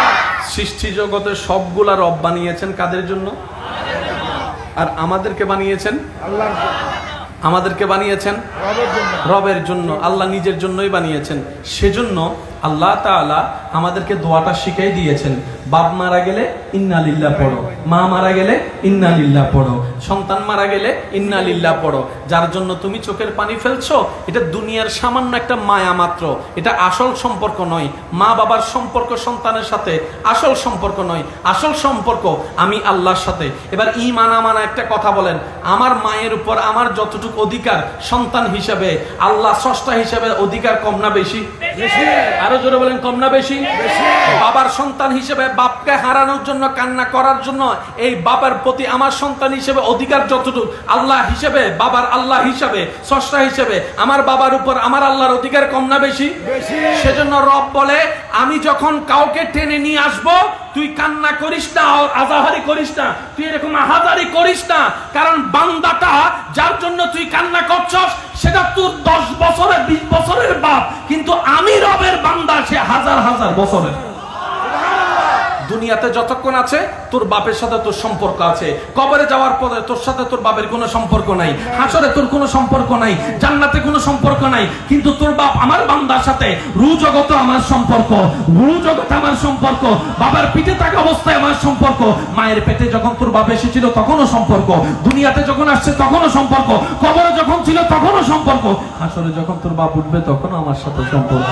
সৃষ্টি জগতে সবগুলা রব বানিয়েছেন কাদের জন্য আর আমাদেরকে বানিয়েছেন আল্লাহর জন্য আমাদেরকে বানিয়েছেন রবের জন্য আল্লাহ নিজের জন্যই বানিয়েছেন সেজন্য আল্লাহ তাআলা আমাদেরকে দোয়াটা শিখিয়ে দিয়েছেন বাপ মারা গেলে ইন্না লিল্লাহ পড়ো মা মারা গেলে ইন্না লিল্লাহ পড়ো সন্তান মারা গেলে ইন্না লিল্লাহ পড়ো যার জন্য তুমি চোখের পানি ফেলছো এটা দুনিয়ার সামান্য একটা মায়া মাত্র এটা আসল সম্পর্ক নয় মা বাবার সম্পর্ক সন্তানের সাথে আসল সম্পর্ক নয় আসল সম্পর্ক আমি আল্লাহর সাথে এবার ঈমান আমানা একটা কথা বলেন আমার মায়ের উপর আমার যতটুকু অধিকার সন্তান হিসেবে আল্লাহ স্রষ্টা হিসেবে অধিকার কম না বেশি বেশি আরো জোরে বলেন কম না বেশি বেশি বাবার সন্তান হিসেবে বাপকে হারানোর জন্য কান্না করার জন্য এই বাবার প্রতি আমার সন্তান হিসেবে অধিকার যতটুকু আল্লাহ হিসেবে বাবার আল্লাহ হিসেবে স্রষ্টা হিসেবে আমার বাবার উপর আমার আল্লাহর অধিকার কম না বেশি বেশি সেজন্য রব বলে আমি যখন কাউকে টেনে নিয়ে আসব তুই কান্না করিস না আর আজাহারি করিস না তুই এরকম আহাজারি করিস না কারণ বান্দাটা যার জন্য তুই কান্না করছস সেটা তোর 10 বছরের 20 বছরের বাপ কিন্তু আমি রবের বান্দা সে হাজার হাজার বছরের দুনিয়াতে যতক্ষণ আছে তোর বাপের সাথে তোর সম্পর্ক আছে কবরে যাওয়ার পরে তোর সাথে তোর বাপের কোনো সম্পর্ক নাই হাসরে তোর কোনো সম্পর্ক নাই জান্নাতে কোনো সম্পর্ক নাই কিন্তু তোর বাপ আমার বান্দার সাথে রূহ জগতে আমার সম্পর্ক রূহ জগতে আমার সম্পর্ক বাবার পিঠে থাকা অবস্থায় আমার সম্পর্ক মায়ের পেটে যখন তোর বাপ এসেছিল তখনও সম্পর্ক দুনিয়াতে যখন আসছে তখনও সম্পর্ক কবরে যখন ছিল তখনও সম্পর্ক হাসরে যখন তোর বাপ উঠবে তখনও আমার সাথে সম্পর্ক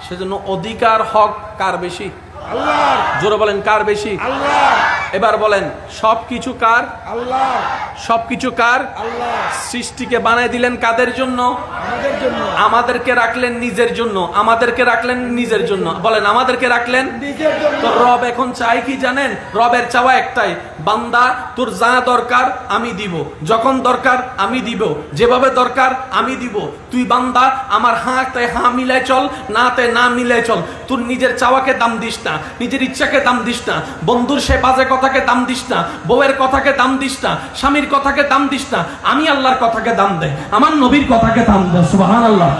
সেজন্য অধিকার হক কার বেশি আল্লাহর জোরে বলেন কার বেশি আল্লাহর এবার বলেন সবকিছু কার আল্লাহর সবকিছু কার আল্লাহ সৃষ্টিকে বানায় দিলেন কাদের জন্য আমাদের জন্য আমাদেরকে রাখলেন নিজের জন্য আমাদেরকে রাখলেন নিজের জন্য বলেন আমাদেরকে রাখলেন নিজের জন্য তো রব এখন চাই কি জানেন রবের চাওয়া একটাই বান্দা তোর যা দরকার আমি দিব যখন দরকার আমি দিব যেভাবে দরকার আমি দিব তুই বান্দা আমার হাতে হা মিলাই চল নাতে না মিলাই চল তোর নিজের চাওয়াকে দাম দিস না নিজের ইচ্ছাকে দাম দিস না বন্ধুর সে বাজে কথাকে দাম দিস না বউয়ের কথাকে দাম দিস না স্বামীর কথাকে দাম দিস না আমি আল্লাহর কথাকে দাম দে আমার নবীর কথাকে দাম দে সুবহানাল্লাহ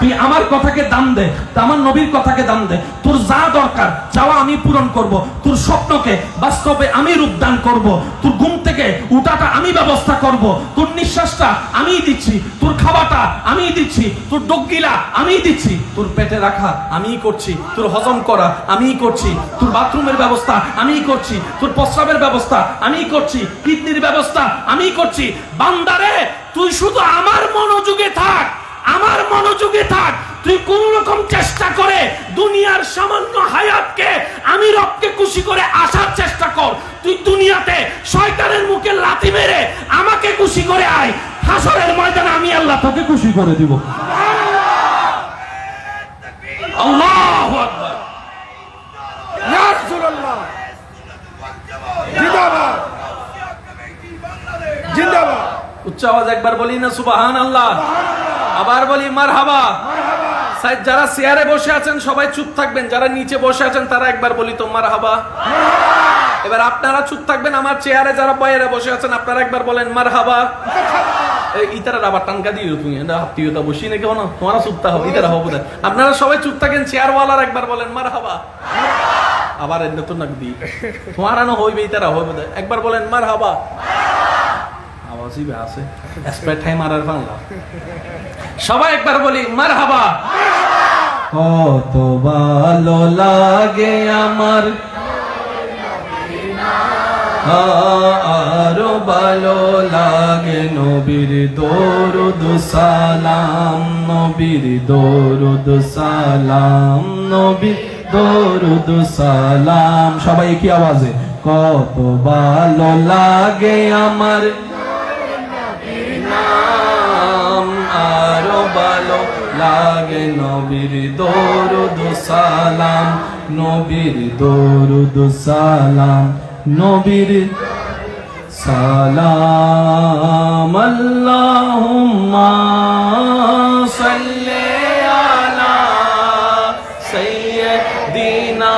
তুই আমার কথাকে দাম দে আমার নবীর কথাকে দাম দে তোর যা দরকার চাওয়া আমি পূরণ করব তোর স্বপ্নকে বাস্তবে আমি রূপদান করব তোর ঘুম থেকে উঠাটা আমি ব্যবস্থা করব তোর নিঃশ্বাসটা আমি দিচ্ছি তোর খাওয়াটা আমি দিচ্ছি তোর ডগগিলা আমি দিচ্ছি তোর পেটে রাখা আমি করছি তোর হজম করা আমি করছি তোর বাথরুমের ব্যবস্থা আমি করছি তোর প্রস্রাবের ব্যবস্থা আমি করছি কিডনির ব্যবস্থা আমি করছি বান্দারে তুই শুধু আমার মনোযোগে থাক আমার মনোযোগে থাক তুই কোন রকম চেষ্টা করে দুনিয়ার সামান্য হায়াতকে আমি রবকে খুশি করে আসার চেষ্টা কর। তুই দুনিয়াতে শয়তানের মুখে লাথি মেরে আমাকে খুশি করে আয়, হাসরের ময়দানে আমি আল্লাহ তোকে খুশি করে দিব। আল্লাহু আকবার, ইয়া রাসূলুল্লাহ, জিন্দাবাদ জিন্দাবাদ। উচ্চ আওয়াজ একবার বলি না সুবহানাল্লাহ, আবার বলি মারহাবা। যারা চেয়ারে বসে আছেন সবাই চুপ থাকবেন, যারা নিচে বসে আছেন তারা একবার বলি তো মারহাবা। এবার আপনারা চুপ থাকবেন, আমার চেয়ারে যারা বাইরে বসে আছেন আপনারা একবার বলেন মারহাবা। ইতারা আবার টানকা দিও তুমি আত্মীয়তা বসি নাকি না, তোমারা চুপ থাকো, ইতারা হবো না। আপনারা সবাই চুপ থাকেন, চেয়ারওয়ালার একবার বলেন মারহাবা। আবার এর নতুন নাক দি তোমারা না হইবে, ইতারা হইবে না, একবার বলেন মারহাবা। আওয়াজই আছে স্প্রেটাই মারার বাংলা, সবাই একবার বলি মারহাবা। কত ভালো লাগে আমার, আরো ভালো লাগে নবীর দরুদ সালাম, নবীর দরুদ সালাম, নবীর দরুদ সালাম। সবাই কি আওয়াজে কত ভালো লাগে আমার নাম, আরো ভালো লাগে নবীর দরুদ সালাম, নবীর দরুদ সালাম, নবীর সালাম। আল্লাহুম্মা সাল্লি আলা সাইয়্যিদিনা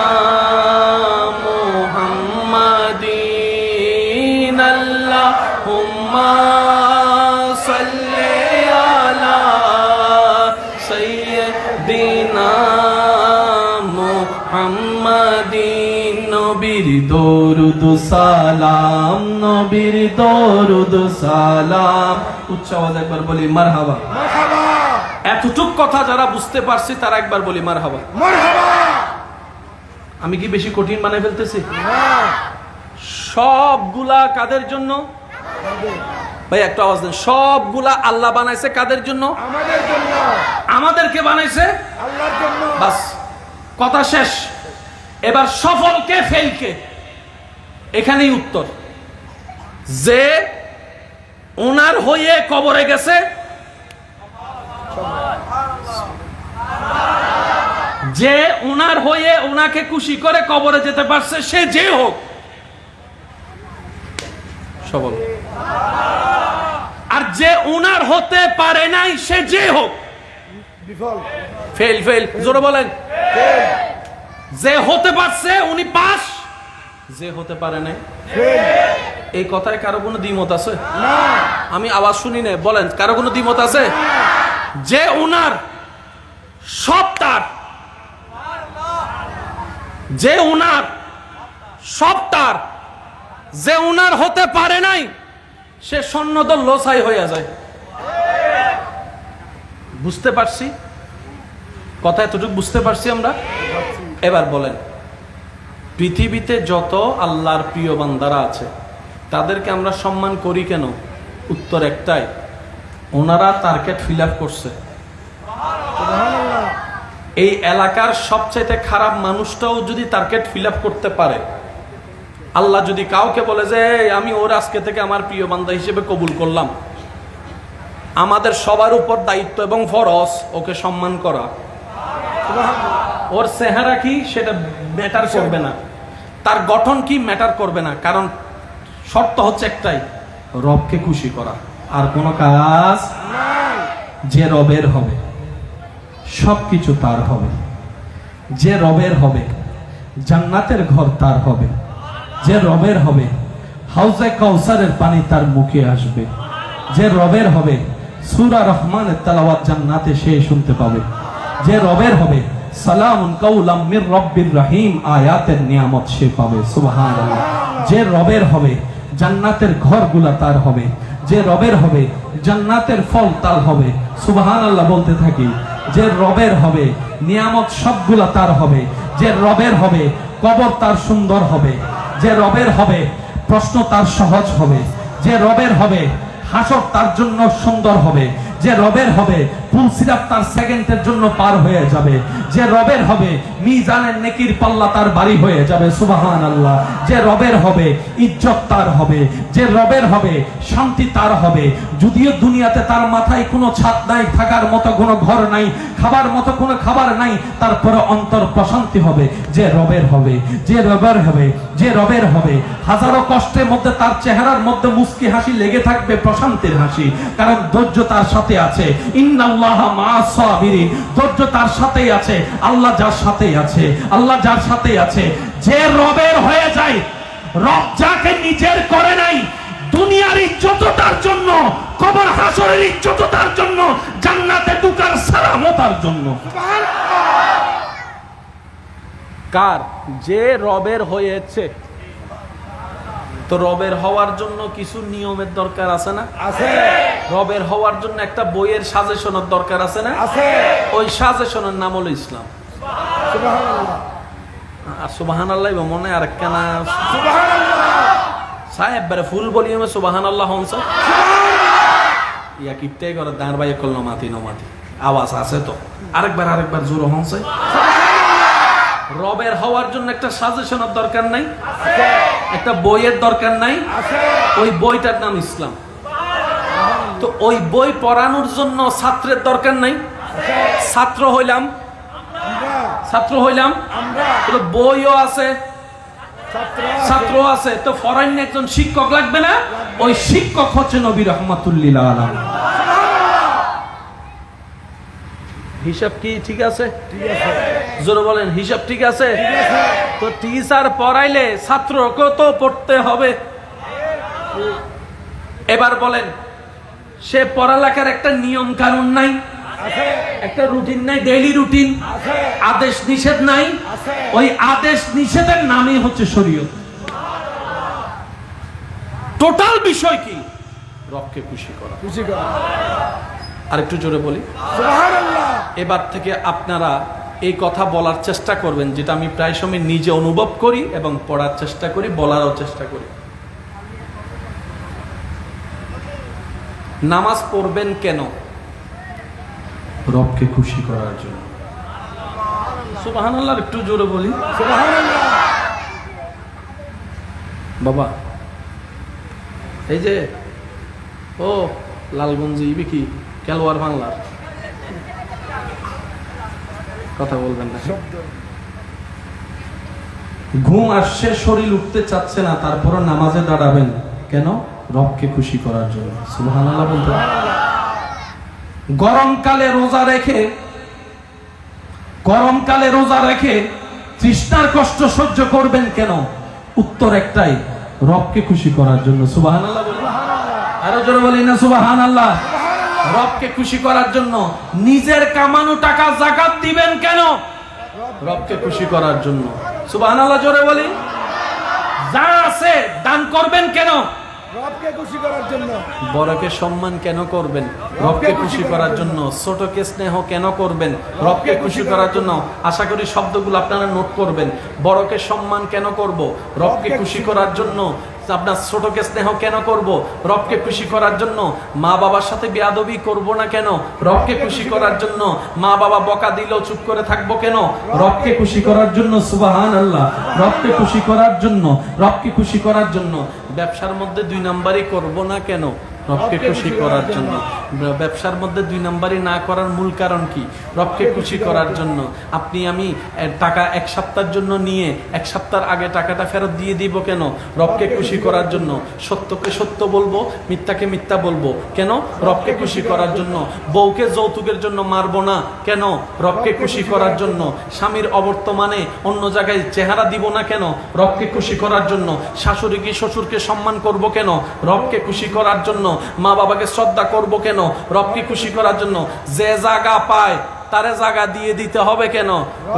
মুহাম্মাদিন, আল্লাহুম্মা সাল্লি আলা সাইয়্যিদিনা মুহাম্মাদিন, নবীর দরুদ সালাম, নবীর দরুদ সালাম। উচ্চ আওয়াজ একবার বলি মারহাবা। মারহাবা। এতটুক কথা যারা বুঝতে পারছি তারা একবার বলি মারহাবা। মারহাবা। আমি কি বেশি কঠিন বানাই ফেলতেছি? না, সবগুলা কাদের জন্য ভাই একটু আওয়াজ দেন। সবগুলা আল্লাহ বানাইছে কাদের জন্য? আমাদের জন্য। আমাদেরকে বানাইছে আল্লাহর জন্য। বাস, কথা শেষ। এবার সফলকে ফেলকে, এখানেই উত্তর। যে ওনার হয়ে কবরে গেছে, যে ওনার হয়ে ওনাকে খুশি করে কবরে যেতে পারছে, সে যে হোক সফল। আর যে ওনার হতে পারে নাই, সে যে হোক বিফল। ফেল। ফেল জোরে বলেন। যে হতে পারছে উনি পাস, যে হতে পারে নাই এই কথায় কারো কোনো দ্বিমত আছে? না, আমি আওয়াজ শুনি না, বলেন কারো কোনো দ্বিমত আছে? যে উনার সব তার, যে উনার সব তার, যে উনার হতে পারে নাই সে সন্ন্যদল লোসাই হয়ে যায়। বুঝতে পারছি কথা? এতটুকু বুঝতে পারছি আমরা। এবার বলেন, পৃথিবীতে যত আল্লাহর প্রিয় বান্দারা আছে তাদেরকে আমরা সম্মান করি কেন? উত্তর একটাই, ওনারা টার্গেট ফিল আপ করছে। এই এলাকার সবচাইতে খারাপ মানুষটাও যদি টার্গেট ফিল আপ করতে পারে, আল্লাহ যদি কাউকে বলে যে আমি ওর আজকে থেকে আমার প্রিয় বান্দা হিসেবে কবুল করলাম, আমাদের সবার উপর দায়িত্ব এবং ফরজ ওকে সম্মান করা। ওর চেহারা কি সেটা ম্যাটার করবে না, তার গঠন কি ম্যাটার করবে না, কারণ শর্ত হচ্ছে একটাই, রবকে খুশি করা। আর কোনো কাজ যে রবের হবে সবকিছু তার হবে, যে রবের হবে জান্নাতের ঘর তার হবে, যে রবের হবে হাউজে কাউসারের পানি তার মুখে আসবে, যে রবের হবে সূরা রহমানের তেলাওয়াত জান্নাতে সে শুনতে পাবে, যে রবের হবে সালামুন কাউলাম মির রব্বির রহিম আয়াতের নিয়ামত সে পাবে। সুবহানাল্লাহ। যে রবের হবে জান্নাতের ঘরগুলা তার হবে, যে রবের হবে জান্নাতের ফল তার হবে। সুবহানাল্লাহ বলতে থাকি। যে রবের হবে নিয়ামত সবগুলা তার হবে, যে রবের হবে কবর তার সুন্দর হবে, যে রবের হবে প্রশ্ন তার সহজ হবে, যে রবের হবে হাসর তার জন্য সুন্দর হবে, যে রবের হবে পুলসিরাত তার সেকেন্ডের জন্য পার হয়ে যাবে। যে রবের হবে মিজানের নেকির পাল্লা তার বাড়ি হয়ে যাবে। সুবহানাল্লাহ। যে রবের হবে ইজ্জত তার হবে, যে রবের হবে শান্তি তার হবে। যদিও দুনিয়াতে তার মাথায় কোনো ছাদ নাই, থাকার মতো কোনো ঘর নাই, খাবার মতো কোনো খাবার নাই, তারপরে অন্তর প্রশান্তি হবে। যে রবের হবে, যে রবের হবে, যে রবের হবে, হাজারো কষ্টের মধ্যে তার চেহারার মধ্যে মুস্কি হাসি লেগে থাকবে, প্রশান্তির হাসি, কারণ ধৈর্য তার সাথে আছে। ইন্নাল্লাহা মা'আস সাবিরিন, ধৈর্য তার সাথেই আছে। আল্লাহ যার সাথেই আছে, আল্লাহ যার সাথেই আছে। যে রবের হয়ে যায়, রব যাকে নিজের করে নাই, দুনিয়ার ইজ্জত তার জন্য, কবর হাসরের ইজ্জত তার জন্য, জান্নাতে ঢোকার সালামও তার জন্য। কার? যে রবের হয়েছে। তো রবের হওয়ার জন্য কিছু নিয়মের দরকার আছে না? আছে। রবের হওয়ার জন্য একটা বইয়ের সাজেশনের দরকার আছে না? আছে। ওই সাজেশনের নাম হলো ইসলাম। সুবহানাল্লাহ। আর সুবহানাল্লাহ মনে আর কেনা সুবহানাল্লাহ। সাহেব বারে ফুল ভলিউমে সুবহানাল্লাহ হনছে। ইয়া কিপটাই করে দাঁড় বাইয়ে কল নমাতি নমাতি আওয়াজ আছে তো। আরেকবার জোর হনছে। রবের হওয়ার জন্য একটা সাজেশনের দরকার নাই, একটা বইয়ের দরকার নাই। ওই বইটার নাম ইসলাম। তো ওই বই পড়ানোর জন্য ছাত্রের দরকার নাই। ছাত্র হইলাম, ছাত্র হইলাম, তো বইও আছে, ছাত্র আছে, তো ফরেন একজন শিক্ষক লাগবে না? ওই শিক্ষক হচ্ছে নবী রাহমাতুল্লিল আলামিন। হিসাব কি ঠিক আছে? জোরে বলেন, হিসাব ঠিক আছে? তো টিচার পড়াইলে ছাত্রকে তো পড়তে হবে। এবার বলেন, সে পড়ালেখার একটা নিয়ম কানুন নাই, একটা রুটিন নাই, ডেইলি রুটিন, আদেশ নিষেধ নাই। ওই আদেশ নিষেধের নামই হচ্ছে শরীয়ত। টোটাল বিষয় কি? রবকে খুশি করা। খুশি করা। আরেকটু জোরে বলি, সুবহানাল্লাহ। এবার থেকে আপনারা এই কথা বলার চেষ্টা করবেন, যেটা আমি প্রায় সময় নিজে অনুভব করি এবং পড়ার চেষ্টা করি, বলারও চেষ্টা করি। নামাজ পড়বেন কেন? রবকে খুশি করার জন্য। সুবহানাল্লাহ। একটু জোরে বলি, সুবহানাল্লাহ। বাবা এই যে ও লালগঞ্জি বিকি কেলোয়ার বাংলার কথা বলবেন না। ঘুম আসছে, শরীর উঠতে চাচ্ছে না, তারপর নামাজে দাঁড়াবেন কেন? রবকে খুশি করার জন্য। সুবহানাল্লাহ বলতে। গরমকালে রোজা রেখে তৃষ্ণার কষ্ট সহ্য করবেন কেন? উত্তর একটাই, রবকে খুশি করার জন্য। সুবহানাল্লাহ বলি, আরো জোরে বলি না সুবহানাল্লাহ। রবকে খুশি করার জন্য। নিজের কামানো টাকা যাকাত দিবেন কেন? রবকে খুশি করার জন্য। সুবহানাল্লাহ জোরে বলি। যা আছে দান করবেন কেন? রবকে খুশি করার জন্য। বড়কে সম্মান কেন করবেন? রবকে খুশি করার জন্য। ছোটকে স্নেহ কেন করবেন? রবকে খুশি করার জন্য। আশা করি শব্দগুলো আপনারা নোট করবেন। বড়কে সম্মান কেন করব? রবকে খুশি করার জন্য। আপনার ছোটকে স্নেহ কেন করব? রবকে খুশি করার জন্য। মা বাবার সাথে বেয়াদবি করব না কেন? রবকে খুশি করার জন্য। মা বাবা বকা দিলেও চুপ করে থাকবো কেন? রবকে খুশি করার জন্য। সুবহানাল্লাহ। রবকে খুশি করার জন্য, রবকে খুশি করার জন্য। ব্যবসার মধ্যে 2 নাম্বারই করব না কেন? রবকে খুশি করার জন্য। ব্যবসার মধ্যে 2 নাম্বারই না করার মূল কারণ কি? রবকে খুশি করার জন্য। আমি টাকা 1 সপ্তাহের জন্য নিয়ে 1 সপ্তাহ আগে টাকাটা ফেরত দিয়ে দিব কেন? রবকে খুশি করার জন্য। সত্যকে সত্য বলবো, মিথ্যাকে মিথ্যা বলবো কেন? রবকে খুশি করার জন্য। বউকে যৌতুকের জন্য মারবো না কেন? রবকে খুশি করার জন্য। স্বামীর অবর্তমানে অন্য জায়গায় চেহারা দিব না কেন? রবকে খুশি করার জন্য। শাশুড়িকে শ্বশুরকে সম্মান করব কেন? রবকে খুশি করার জন্য। মা বাবাকে শ্রদ্ধা করব কেন? রবকে খুশি করার জন্য। যে জায়গা পায় তারে জায়গা দিয়ে দিতে হবে কেন?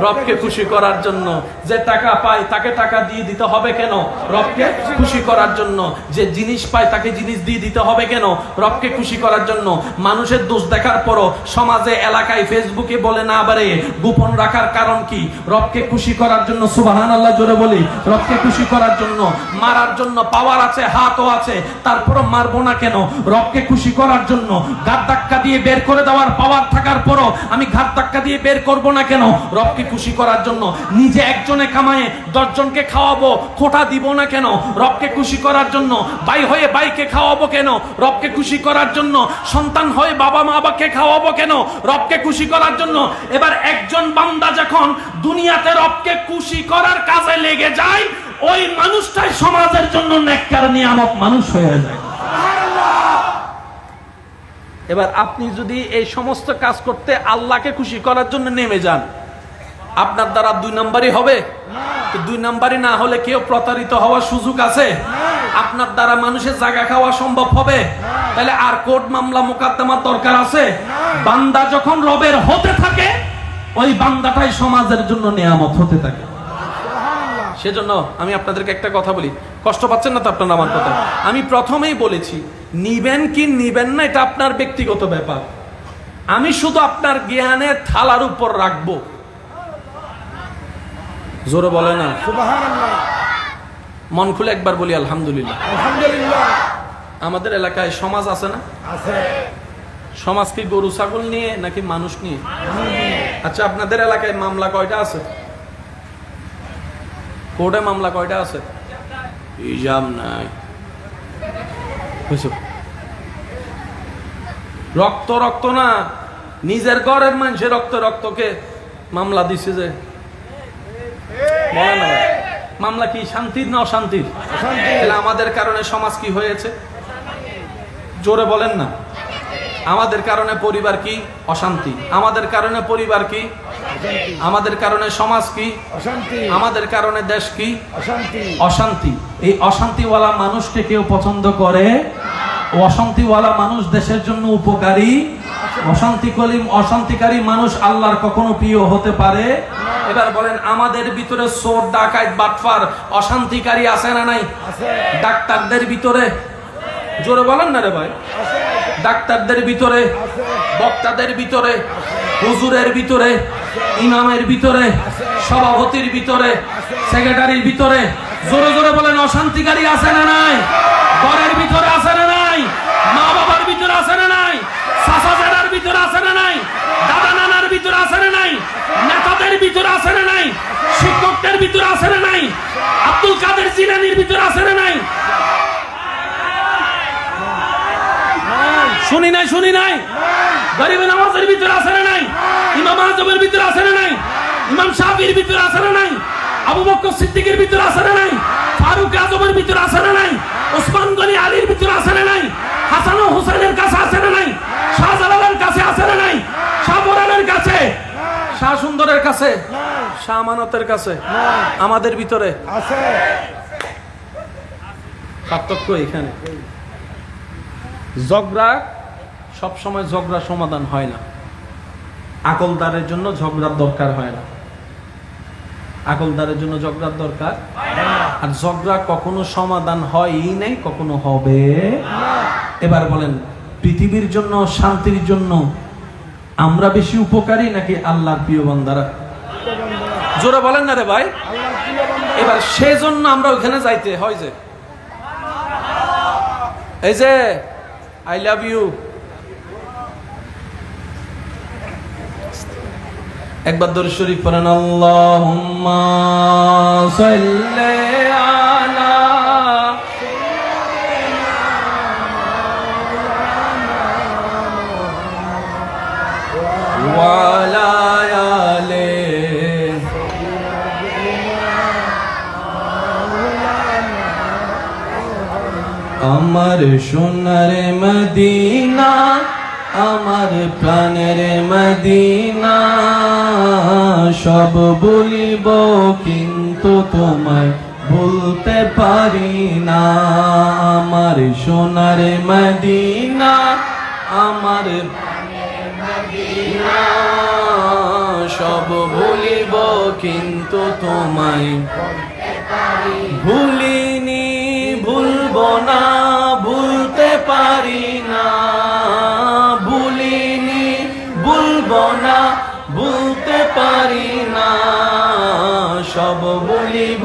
রবকে খুশি করার জন্য। যে টাকা পায় তাকে টাকা দিয়ে দিতে হবে কেন? রবকে খুশি করার জন্য। যে জিনিস পায় তাকে জিনিস দিয়ে দিতে হবে কেন? রবকে খুশি করার জন্য। মানুষের দোষ দেখার পরও সমাজে, এলাকায়, ফেসবুকে বলে না বারে গোপন রাখার কারণ কি? রবকে খুশি করার জন্য। সুবহানাল্লাহ জোরে বলি। রবকে খুশি করার জন্য। মারার জন্য পাওয়ার আছে, হাতও আছে, তারপরও মারবো না কেন? রবকে খুশি করার জন্য। ঘাট ধাক্কা দিয়ে বের করে দেওয়ার পাওয়ার থাকার পরও আমি ঘাট ধাক্কা দিয়ে বের করব না কেন? রবকে খুশি করার জন্য। নিজে একজনে কামায়ে 10 জনকে খাওয়াবো, খোটা দিব না কেন? রবকে খুশি করার জন্য। ভাই হয়ে ভাইকে খাওয়াবো কেন? রবকে খুশি করার জন্য। সন্তান হয়ে বাবা মাকে খাওয়াবো কেন? রবকে খুশি করার জন্য। এবার একজন বান্দা যখন দুনিয়াতে রবকে খুশি করার কাজে লেগে যায়, ওই মানুষটাই সমাজের জন্য নেককার নিয়ামত মানুষ হয়ে যায়। এবার আপনি যদি এই সমস্ত কাজ করতে আল্লাহকে খুশি করার জন্য নেমে যান, আপনার দ্বারা 2 নাম্বারই হবে। 2 নাম্বারই না হলে কেউ প্রতারিত হওয়ার সুযোগ আছে? আপনার দ্বারা মানুষের জায়গা খাওয়া সম্ভব হবে? তাহলে আর কোর্ট মামলা মোকদ্দমার দরকার আছে? বান্দা যখন রবের হতে থাকে, ওই বান্দাটাই সমাজের জন্য নিয়ামত হতে থাকে। সেজন্য আমি আপনাদেরকে একটা কথা বলি, কষ্ট পাচ্ছেন না তো আপনারা আমার কথা? আমি প্রথমেই বলেছি, নিবেন কি নিবেন না এটা আপনার ব্যক্তিগত ব্যাপার। আমি শুধু আপনার জ্ঞানের থালার উপর রাখবো। জোরে বলে না সুবহানাল্লাহ। মন খুলে একবার বলি আলহামদুলিল্লাহ। আলহামদুলিল্লাহ। আমাদের এলাকায় সমাজ আছে না? আছে। সমাজ কি গরু ছাগল নিয়ে নাকি মানুষ নিয়ে? আচ্ছা, আপনাদের এলাকায় মামলা কয়টা আছে? কোর্টে মামলা কয়টা আছে? হিসাব নাই। রক্ত রক্ত না, নিজের ঘরের মানুষের রক্ত রক্তকে মামলা দিছে যে বলে না ভাই, মামলা কি শান্তির না অশান্তির? তাহলে আমাদের কারণে সমাজ কি হয়েছে? জোরে বলেন না। আমাদের কারণে পরিবার কি? অশান্তি। আমাদের কারণে পরিবার কি? আমাদের কারণে সমাজ কি? অশান্তি। আমাদের কারণে দেশ কি? অশান্তি। অশান্তি। এই অশান্তিওয়ালা মানুষকে কেউ পছন্দ করে? অশান্তিওয়ালা মানুষ দেশের জন্য উপকারী? অশান্তিকারী মানুষ আল্লাহর কখনো প্রিয় হতে পারে? এবার বলেন, আমাদের ভিতরে চোর ডাকাত বাটফার অশান্তিকারী আছে না নাই? ডাক্তারদের ভিতরে, জোরে বলেন না রে ভাই, ডাক্তারদের ভিতরে, বক্তাদের ভিতরে, হুজুরের ভিতরে, ইমামের ভিতরে, সভাপতির ভিতরে, সেক্রেটারির ভিতরে, জোরে জোরে বলেন অশান্তিকারী আছে না নাই? ঘরের ভিতরে আছে না নাই? মা বাবার ভিতরে আছে না নাই? চাচা চাচার ভিতরে আছে না নাই? দাদা নানার ভিতরে আছে না নাই? নেতাদের ভিতরে আছে না নাই? শিক্ষকদের ভিতরে আছে না নাই? আব্দুল কাদের জিলানীর ভিতরে আছে না নাই? শুনি নাই গরিব নামাজের ভিতরে আছে না নাই? ইমাম আজমের ভিতরে আছে না নাই? ইমাম শাফির ভিতরে আছে না নাই? আবু বকর সিদ্দিকের ভিতরে আছে না নাই? ফারুক আজমের ভিতরে আছে না নাই? ওসমান গনি আলীর ভিতরে আছে না নাই? হাসান ও হুসাইনের কাছে আছে না নাই? শাহজালালের কাছে আছে না নাই? শাহবরানের কাছে, শাহ সুন্দরের কাছে, শাহ আমানতের কাছে, আমাদের ভিতরে আছে। পার্থক্য এখানে। ঝগড়া সবসময় ঝগড়া সমাধান হয় না। আকলদারের জন্য ঝগড়ার দরকার হয় না। আকলদারের জন্য ঝগড়ার দরকার, আর ঝগড়া কখনো সমাধান হয়ই নাই, কখনো হবে। এবার বলেন, পৃথিবীর জন্য, শান্তির জন্য আমরা বেশি উপকারী নাকি আল্লাহর প্রিয় বান্দারা? জোরে বলেন না রে ভাই। এবার সেজন্য আমরা ওখানে যাইতে হয় যে, এই যে I love you, একবার দরুদ শরীফ পড়েন, আল্লাহুম্মা সাল্লি আলা ওয়া আলা আলি আমার সোনার মদিনা, আমার প্রাণের মদিনা, সব বলিব কিন্তু তোমায় ভুলতে পারি না। আমার সোনার মদিনা, আমার প্রাণের মদিনা, সব ভুলিব কিন্তু তোমায় ভুলিনি, ভুলবো না, ভুলতে পারি না, ভুলিনি, ভুলবো না, ভুলতে পারি না, সব ভুলিব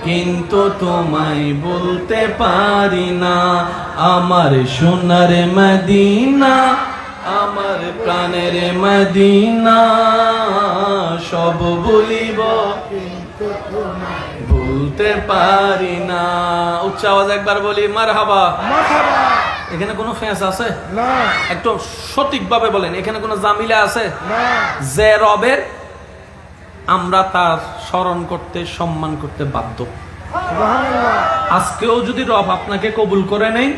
কিন্তু তোমায় বলতে পারি না। আমার সোনার মদিনা, আমার প্রাণের মদিনা, সব ভুলিব ভুলতে পারি না। উচ্চ আওয়াজ একবার বলি মারহাবা। মারহাবা। এখানে কোনো ফেঁস আছে? না একটু সঠিকভাবে বলেন, এখানে কোনো জামিলা আছে? না। যে রবের আমরা তার স্মরণ করতে, সম্মান করতে বাধ্য। সুবহানাল্লাহ। আজকেও যদি রব আপনাকে কবুল করে নেই,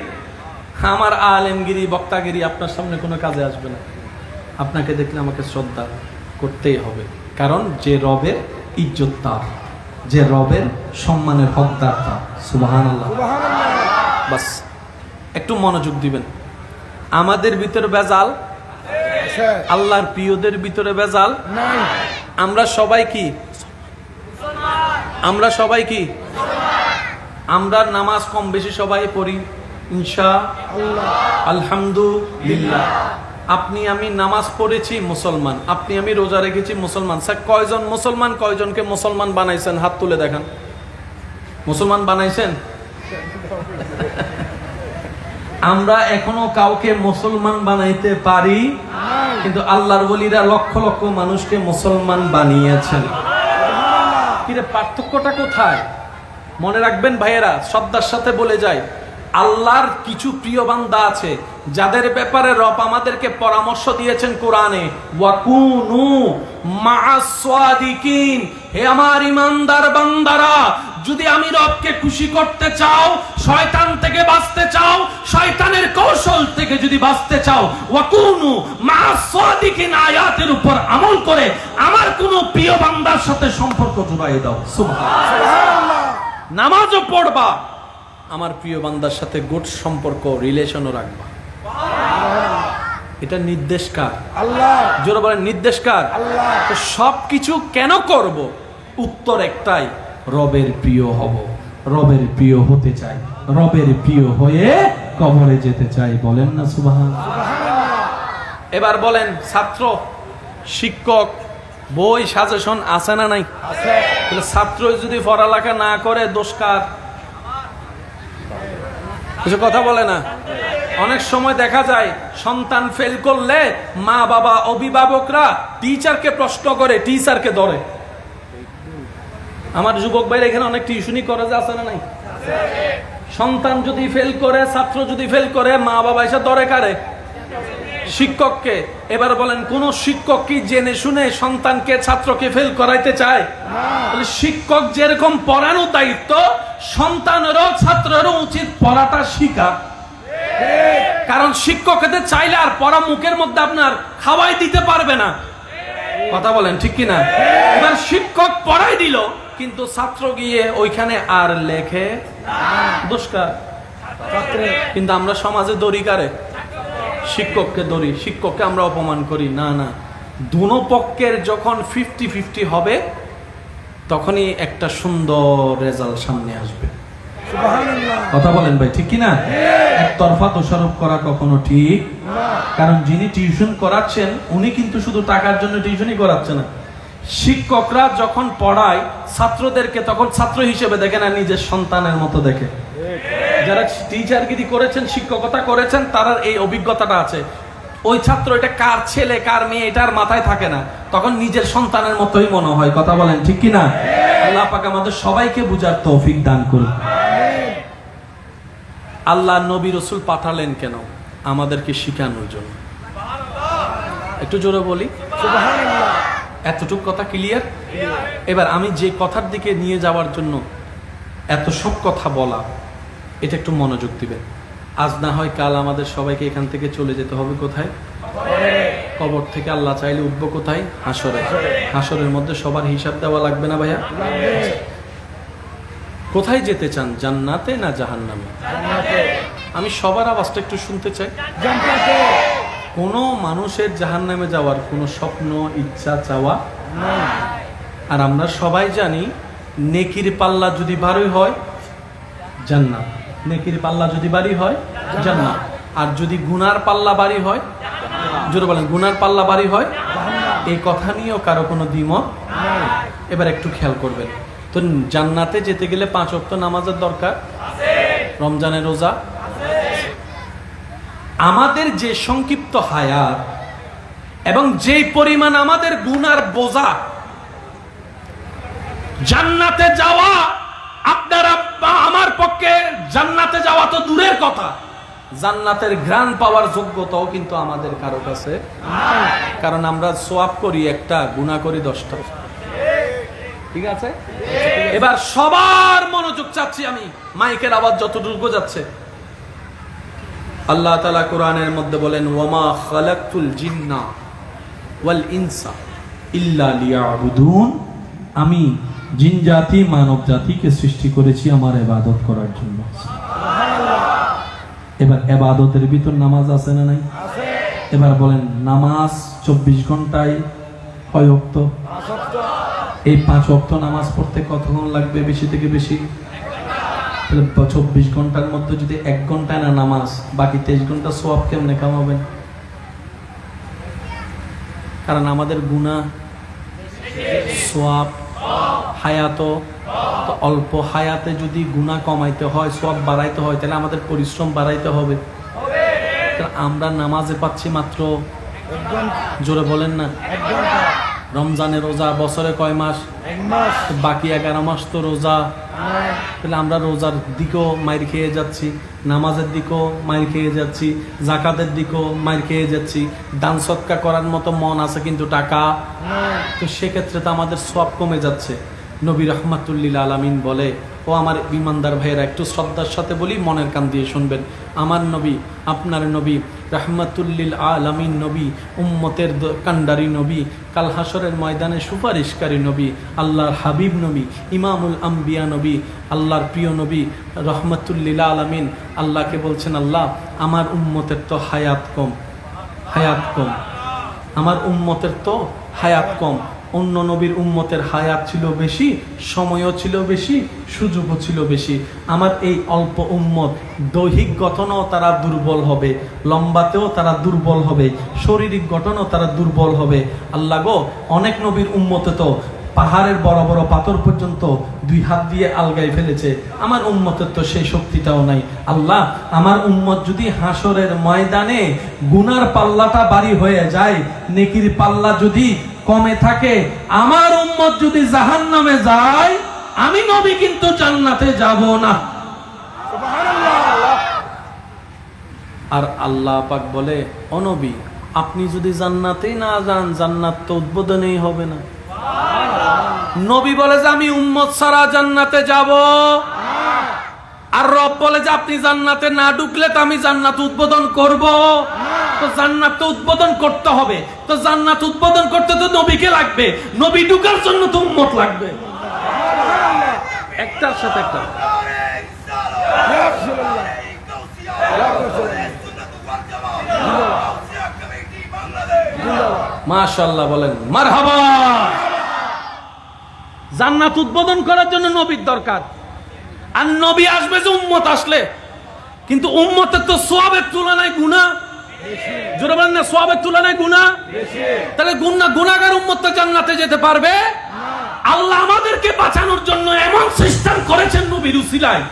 আমার আলেমগিরি, বক্তাগিরি আপনার সামনে কোনো কাজে আসবে না। আপনাকে দেখলে আমাকে শ্রদ্ধা করতেই হবে, কারণ যে রবের ইজ্জত তার, যে রবের সম্মানের হকদার তার। সুবহানাল্লাহ। সুবহানাল্লাহ। বাস একটু মনোযোগ দিবেন। আমাদের ভিতরে বেজাল, আছে। আল্লাহর প্রিয়দের ভিতরে বেজাল। নাই। আমরা সবাই কি? আমরা সবাই কি? আমরা নামাজ কম বেশি সবাই পড়ি ইনশা আল্লাহ। আলহামদুলিল্লাহ। আপনি আমি নামাজ পড়েছি মুসলমান, আপনি আমি রোজা রেখেছি মুসলমান। স্যার কয়জন মুসলমান, কয়জনকে মুসলমান বানাইছেন? হাত তুলে দেখান। মুসলমান বানাইছেন? আমরা এখনো কাউকে মুসলমান বানাইতে পারি, কিন্তু আল্লাহর ওলিরা লক্ষ লক্ষ মানুষকে মুসলমান বানিয়েছেন। কিরে পার্থক্যটা কোথায়? মনে রাখবেন ভাইয়েরা, শ্রদ্ধার সাথে বলে যাই, আল্লাহর কিছু প্রিয় বান্দা আছে যাদের ব্যাপারে রব আমাদেরকে পরামর্শ দিয়েছেন কোরআনে, ওয়াকুনু মা'আস সাদিকিন। হে আমার ইমানদার বান্দারা, যদি আমি রবকে খুশি করতে চাও, শয়তান থেকে বাঁচতে চাও, শয়তানের কৌশল থেকে যদি বাঁচতে চাও, ওয়াকুনু মা'আস সাদিকিন আয়াতের উপর আমল করে আমার কোন প্রিয় বান্দার সাথে সম্পর্ক জুড়াই দাও। সুবহানাল্লাহ। সুবহানাল্লাহ। নামাজও পড়বা, আমার প্রিয় বান্দার সাথে গুড সম্পর্ক, রিলেশনও রাখবা। এটা নির্দেশ কার? আল্লাহ। জোরে বলেন নির্দেশ কার? আল্লাহ। তো সবকিছু কেন করব? উত্তর একটাই, রবের প্রিয় হব, রবের প্রিয় হতে চাই, রবের প্রিয় হয়ে কবরে যেতে চাই। বলেন না সুবহানাল্লাহ। এবার বলেন, ছাত্র, শিক্ষক, বই, সাজেশন আছে না নাই? আছে। তাহলে ছাত্র যদি পড়ালেখা না করে দোষ কার? কিছু কথা বলে না। অনেক সময় দেখা যায় সন্তান ফেল করলে মা বাবা, অভিভাবকরা টিচারকে প্রশ্ন করে, টিচারকে ধরে। আমার যুবক ভাইরা এখানে অনেক টিউশনি করে, যে আছে না নাই? সন্তান যদি ফেল করে, ছাত্র যদি ফেল করে, মা বাবা এসে ধরে কারে? শিক্ষককে। এবার বলেন, কোন শিক্ষক কি জেনে শুনে সন্তানকে, ছাত্রকে ফেল করাইতে চায়? তাহলে শিক্ষক যেরকম পড়ানোর দায়িত্ব, সন্তানেরও ছাত্রেরও উচিত পড়াটা শিখা। কারণ শিক্ষকদের চাইলে আর পড়া মুখের মধ্যে আপনার খাওয়াই দিতে পারবে না। কথা বলেন ঠিক কিনা? এবার শিক্ষক পড়াই দিল, কিন্তু ছাত্র গিয়ে ওইখানে আর লেখে, দোষকার? কিন্তু আমরা সমাজে দড়ি কারে? শিক্ষককে দড়ি, শিক্ষককে আমরা অপমান করি। না না, দুনো পক্ষের যখন 50-50 হবে, তখনই একটা সুন্দর রেজাল্ট সামনে আসবে। সুবহানাল্লাহ। কথা বলেন ভাই ঠিক কিনা? একতরফা দোষারোপ করা কখনো ঠিক না। কারণ যিনি টিউশন করাচ্ছেন উনি কিন্তু শুধু টাকার জন্য টিউশনই করাচ্ছে না। শিক্ষকরা যখন পড়ায় ছাত্রদেরকে, তখন ছাত্র হিসেবে দেখে না, নিজের সন্তানের মতো দেখে। যারা টিচারগিরি করেছেন, শিক্ষকতা করেছেন, তারা এই অভিজ্ঞতাটা আছে। ওই ছাত্র এটা কার ছেলে, কার মেয়ে, এটার মাথায় থাকে না, তখন নিজের সন্তানের মতোই মনে হয়। কথা বলেন ঠিক কিনা? আল্লাহ পাক আমাদের সবাইকে বুঝার তৌফিক দান করুন। আল্লাহ নবী রাসূল পাঠালেন কেন? আমাদেরকে শিখানোর জন্য। একটু জোরে বলি সুবহানাল্লাহ। এতটুকু কথা ক্লিয়ার? এবার আমি যে কথার দিকে নিয়ে যাওয়ার জন্য এত সব কথা বলা, এটা একটু মনোযোগ দিবেন। আজ না হয় কাল আমাদের সবাইকে এখান থেকে চলে যেতে হবে কোথায়? কবর থেকে আল্লাহ চাইলে উঠবো কোথায়? হাসরে। হাসরের মধ্যে সবার হিসাব দেওয়া লাগবে না ভাইয়া? কোথায় যেতে চান, জান্নাতে না জাহান্নামে? আমি সবার আওয়াজটা একটু শুনতে চাই। জান্নাতে। কোনো মানুষের জাহান্নামে যাওয়ার কোনো স্বপ্ন ইচ্ছা চাওয়া, আর আমরা সবাই জানি নেকির পাল্লা যদি ভারী হয় জান্নাত, নেকির পাল্লা যদি ভারী হয় জান্নাত, আর যদি গুনার পাল্লা ভারী হয়, জোরে বলেন গুনার পাল্লা ভারী হয়, এই কথা নিয়েও কারো কোনো দ্বিমত। এবার একটু খেয়াল করবেন তো, জান্নাতে যেতে গেলে 5 ওয়াক্ত নামাজের দরকার, রমজানের রোজা। আমাদের যে সংক্ষিপ্ত হায়াত এবং যেই পরিমাণ আমাদের গুনার বোঝা, জান্নাতে যাওয়া, আপনারা আমার পক্ষে জান্নাতে যাওয়া তো দূরের কথা, জান্নাতের ঘ্রাণ পাওয়ার যোগ্যতাও কিন্তু আমাদের কারো কাছে, কারণ আমরা সোয়াব করি একটা, গুনাহ করি 10টা। ঠিক আছে, এবার সবার মনোযোগ চাচ্ছি আমি, মাইকের আওয়াজ যতটুকু যাচ্ছে। আল্লাহ তাআলা কোরআনের মধ্যে বলেন, ওয়ামা খালাকতুল জিন্না ওয়াল ইনসা ইল্লা লিয়াবুদুন, আমি জিন জাতি মানব জাতিকে সৃষ্টি করেছি আমার ইবাদত করার জন্য। এবার ইবাদতের ভিতর নামাজ আছে না নাই? এবার বলেন নামাজ 24 ঘন্টায় কয় ওয়াক্ত? এই 5 ওয়াক্ত নামাজ পড়তে কতক্ষণ লাগবে বেশি থেকে বেশি? 24 ঘন্টার মধ্যে যদি 1 ঘন্টায় না নামাজ, বাকি 23 ঘন্টা সওয়াব কেমনে কামাবেন? কারণ আমাদের গুনাহ, সওয়াব, হায়াত তো অল্প, হায়াতে যদি গুনাহ কমাইতে হয়, সওয়াব বাড়াইতে হয়, তাহলে আমাদের পরিশ্রম বাড়াইতে হবে। আমরা নামাজে পাচ্ছি মাত্র, জোরে বলেন না, রমজানের রোজা বছরে কয় মাস? 1 মাস। বাকি 11 মাস তো রোজা। তাহলে আমরা রোজার দিকেও মাইর খেয়ে যাচ্ছি, নামাজের দিকেও মাইর খেয়ে যাচ্ছি, যাকাতের দিকেও মাইর খেয়ে যাচ্ছি। দান সদকা করার মতো মন আছে কিন্তু টাকা, তো সেক্ষেত্রে তো আমাদের সওয়াব কমে যাচ্ছে। নবী রাহমাতুল লিল আলামিন বলে, ও আমার ইমানদার ভাইয়েরা একটু শ্রদ্ধার সাথে বলি, মনের কান দিয়ে শুনবেন। আমার নবী, আপনার নবী, রাহমাতুল লিল আলামিন নবী, উম্মতের কান্ডারি নবী, কাল হাসরের ময়দানে সুপারিশকারী নবী, আল্লাহর হাবিব নবী, ইমামুল আম্বিয়া নবী, আল্লাহর প্রিয় নবী রাহমাতুল লিল আলামিন আল্লাহকে বলছেন, আল্লাহ আমার উম্মতের তো হায়াত কম, হায়াত কম, আমার উম্মতের তো হায়াত কম। অন্য নবীর উম্মতের হায়াত ছিল বেশি, সময়ও ছিল বেশি, সুযোগও ছিল বেশি। আমার এই অল্প উম্মত দৈহিক গঠনও তারা দুর্বল হবে, লম্বাতেও তারা দুর্বল হবে, শারীরিক গঠনও তারা দুর্বল হবে। আল্লাহ গো, অনেক নবীর উম্মতে তো পাহাড়ের বড় বড় পাথর পর্যন্ত 2 হাত দিয়ে আলগাই ফেলেছে, আমার উম্মতের তো সেই শক্তিটাও নাই। আল্লাহ, আমার উম্মত যদি হাসরের ময়দানে গুনার পাল্লাটা ভারী হয়ে যায়, নেকির পাল্লা যদি কমে থাকে, আমার উম্মত যদি জাহান্নামে যায়, আমি নবী কিন্তু জান্নাতে যাব না। আর আল্লাহ পাক বলে, ও নবী, আপনি যদি জান্নাতে না যান, জান্নাত তো উদ্বোধনই হবে না। নবী বলে যে আমি উম্মত ছাড়া জান্নাতে যাব, আর রব বলে যে আপনি জান্নাতে না ঢুকলে তো আমি জান্নাত উদ্বোধন করব। তো জান্নাত তো উদ্বোধন করতে হবে, তো জান্নাত উদ্বোধন করতে তো নবীকে লাগবে, নবী ঢুকার জন্য তো উম্মত লাগবে। একটার সাথে একটা। মাশাআল্লাহ বলেন মারহাবা। জান্নাত উদ্বোধন করার জন্য নবীর দরকার, আর নবী আসবে যে উম্মত আসলে, কিন্তু উম্মতের তো সওয়াবের তুলনায় গুনাহ, জোরে বলেন না, সওয়াবের তুলনায় গুনাহ বেশি। তাহলে গুনাহগার উম্মত তো জান্নাতে যেতে পারবে না। আল্লাহ আমাদেরকে বাঁচানোর জন্য এমন সিস্টেম করেছেন নবীর উসিলায়,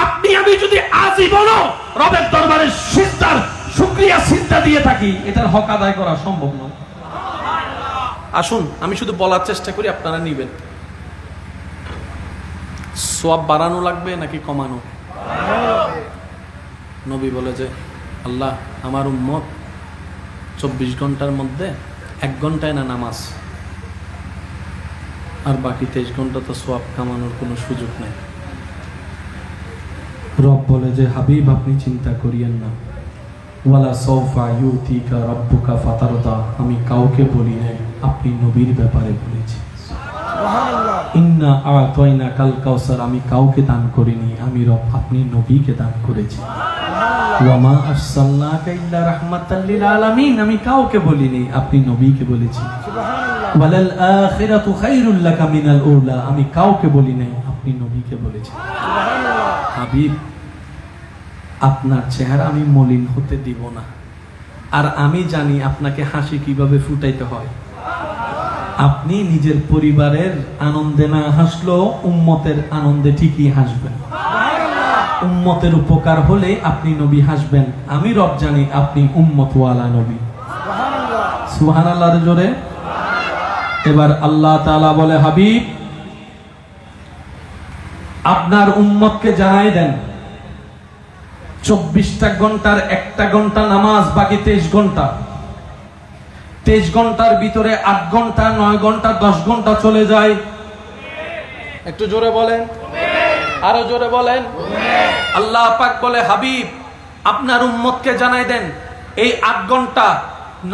আপনি আমি যদি আজীবনও রবের দরবারে সিজদার শুকরিয়া সিজদা দিয়ে থাকি, এটার হক আদায় করা সম্ভব নয়। আসুন আমি শুধু বলার চেষ্টা করি, আপনারা নিবেন। সওয়াব বাড়ানো লাগবে নাকি কমানো? নবী বলে যে, আল্লাহ আমার উম্মত 24 ঘন্টার মধ্যে 1 ঘন্টায় না নামাজ, আর বাকি 23 ঘন্টা তো সওয়াব কামানোর কোনো সুযোগ নেই। রব বলে যে, হাবিব আপনি চিন্তা করিয়েন না, ওয়ালা সাউফা ইউতিকা রাব্বুকা ফাতারদা, আমি কাউকে বলি নাই, আপনি নবীর ব্যাপারে বলেছি। ইন্না আ'তাইনা কাল কাউসার, আমি কাউকে দান করিনি, আমি রব আপনি নবীকে দান করেছি। ওয়া মা আরসালনাকা ইল্লা রাহমাতাল লিল আলামিন, আমি কাউকে বলিনি, আপনি নবীকে বলেছি। সুবহানাল্লাহ। ওয়ালাল আখিরাতু খায়রুল লাকা মিনাল উলা, আমি কাউকে বলি নাই, আপনি নবীকে বলেছেন। সুবহানাল্লাহ। হাবিব, আপনার চেহারা আমি মলিন হতে দিব না, আর আমি জানি আপনাকে হাসি কিভাবে ফুটাইতে হয়। আপনি নিজের পরিবারের আনন্দে না হাসলেও উম্মতের আনন্দে ঠিকই হাসবেন। উম্মতের উপকার হলে আপনি নবী হাসবেন। আমি রব জানি আপনি উম্মতওয়ালা নবী। সুবহানাল্লাহ। সুবহানাল্লাহর জোরে। এবার আল্লাহ তাআলা বলে, হাবিব আপনার উম্মতকে জানাই দেন 24টা ঘন্টার 1টা ঘন্টা নামাজ, বাকি 23 ঘন্টা। 23 ঘন্টার ভিতরে 8 ঘন্টা, 9 ঘন্টা, 10 ঘন্টা চলে যায়। একটু জোরে বলেন, আরো জোরে বলেন। আল্লাহ পাক বলে, হাবিব আপনার উম্মতকে জানাই দেন এই 8 ঘন্টা,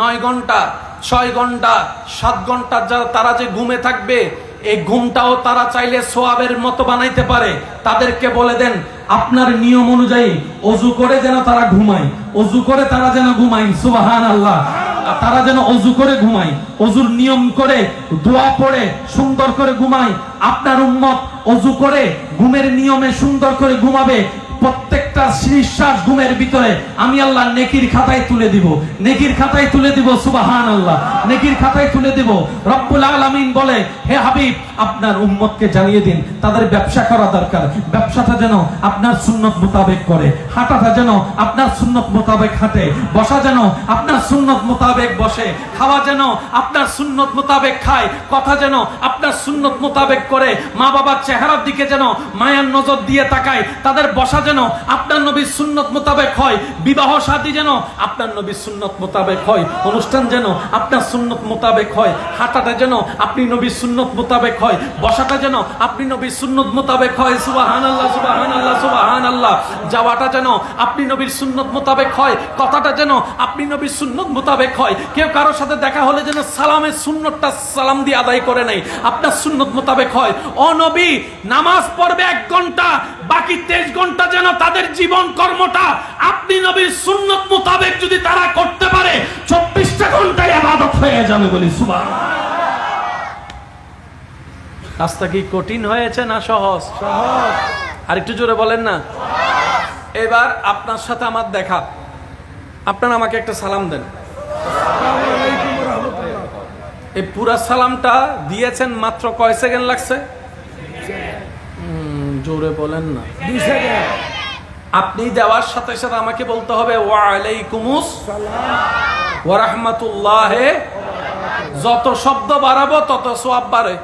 9 ঘন্টা, 6 ঘন্টা, 7 ঘন্টা তারা যে ঘুমে থাকবে, এই ঘুমটাও তারা চাইলে সোয়াবের মতো বানাইতে পারে। তাদেরকে বলে দেন আপনার নিয়ম অনুযায়ী অজু করে যেন তারা ঘুমায়, অজু করে তারা যেন ঘুমায়। সুবহানাল্লাহ। তারা যেন অজু করে ঘুমায়, অজুর নিয়ম করে দোয়া পড়ে সুন্দর করে ঘুমায়। আপনার উম্মত অজু করে ঘুমের নিয়মে সুন্দর করে ঘুমাবে। প্রত্যেকটা নিঃশ্বাস ঘুমের ভিতরে আমি আল্লাহ নেকির খাতায় তুলে দিব, নেকির খাতায় তুলে দিব। সুবহানাল্লাহ। নেকির খাতায় তুলে দিব। রব্বুল আলামিন বলে, হে হাবিব আপনার উম্মতকে জানিয়ে দিন তাদের ব্যবসা করা দরকার, ব্যবসাটা যেন আপনার সুন্নত মোতাবেক করে, হাঁটাটা যেন আপনার সুন্নত মোতাবেক হাঁটে, বসা যেন আপনার সুন্নত মোতাবেক বসে, খাওয়া যেন আপনার সুন্নত মোতাবেক খায়, কথা যেন আপনার সুন্নত মোতাবেক করে, মা বাবার চেহারার দিকে যেন মায়ার নজর দিয়ে তাকায়, তাদের বসা যেন আপনার নবীর সুন্নত মোতাবেক হয়, বিবাহ শাদী যেন আপনার নবীর সুন্নত মোতাবেক হয়, অনুষ্ঠান যেন আপনার সুন্নত মোতাবেক হয়, হাঁটাটা যেন আপনি নবীর সুন্নত মোতাবেক হয়, বসাটা যেন আপনি নবীর সুন্নত মোতাবেক হয়। সুবহানাল্লাহ, সুবহানাল্লাহ, সুবহানাল্লাহ। যাওয়াটা যেন আপনি নবীর সুন্নত মোতাবেক হয়, কথাটা যেন আপনি নবীর সুন্নত মোতাবেক হয়। কেউ কারোর সাথে দেখা হলে যেন সালামের সুন্নতটা সালাম দিয়ে আদায় করে নেই, আপনার সুন্নত মোতাবেক হয়। ও নবী নামাজ পড়বে 1 ঘন্টা, বাকি 23 ঘন্টা যেন তাদের জীবন কর্মটা আপনি নবীর সুন্নত মোতাবেক যদি তারা করতে পারে, 24টা ঘন্টায় ইবাদত হয়ে যাবে বলি সুবহানাল্লাহ। রাস্তা কি কঠিন হয়েছে না সহজ? সহজ। আর একটু জোরে বলেন না। এবার আপনার সাথে আমার দেখা, আপনারা আমাকে একটা সালাম দেন। আসসালামু আলাইকুম ওয়া রাহমাতুল্লাহ। এই পুরা সালামটা দিয়েছেন মাত্র কয় সেকেন্ড লাগছে? জোরে বলেন না। 2 সেকেন্ড। আপনি দেওয়ার সাথে সাথে আমাকে বলতে হবে ওয়া আলাইকুমুস সালাম। ওয়া রাহমাতুল্লাহ। যত শব্দ বাড়াবো তত সওয়াব বাড়ে।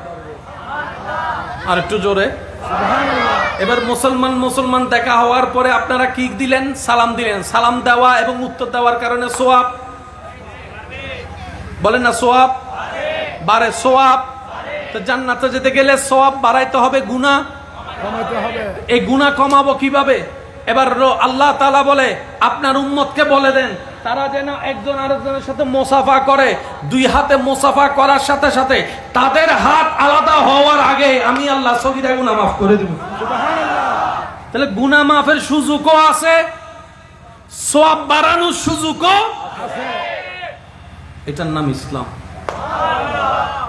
আর একটু জোরে। সুবহানাল্লাহ। এবার মুসলমান দেখা হওয়ার পরে আপনারা কি দিলেন? সালাম দিলেন। সালাম দেওয়া এবং উত্তর দেওয়ার কারণে সওয়াব বলেন না, সওয়াব বাড়ে। সওয়াব তো জান্নাতে যেতে গেলে সওয়াব বাড়াইতে হবে, গুনাহ কমাতে হবে। এই গুনাহ কমাবো কিভাবে? এবার আল্লাহ তাআলা বলে আপনার উম্মতকে বলে দেন তারা যেন একজন আরেকজনের সাথে মুসাফা করে। 2 হাতে মুসাফা করার সাথে সাথে তাদের হাত আলাদা হওয়ার আগে আমি আল্লাহ সগীরা গুনাহ মাফ করে দেব। সুবহানাল্লাহ। তাহলে গুনাহ মাফের সুযোগও আছে, সওয়াব বাড়ানোর সুযোগও আছে। এটার নাম ইসলাম।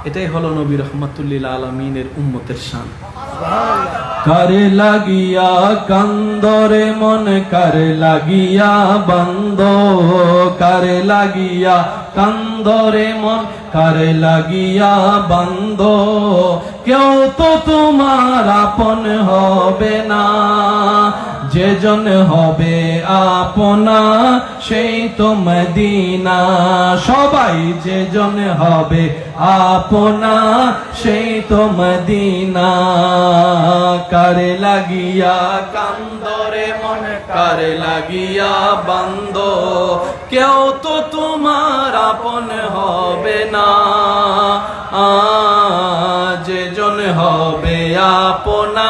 এটাই হলো নবী রাহমাতুল লিল আলামিনের উম্মতের শান। সুবহানাল্লাহ। কারে লাগিয়া কান্দরে মন, কারে লাগিয়া বন্ধ, কারে লাগিয়া কান্দরে মন, কারে লাগিয়া বন্ধ, কেউ তো তোমার আপন হবে না, যেজন হবে আপনা সেই তো মদিনা। সবাই যেজন হবে আপনা সেই তো মদিনা। কারে লাগিয়া কান্দরে মন, কারে লাগিয়া বন্ধ, কেউ তো তোমার আপন হবে না, যেজন হবে আপনা।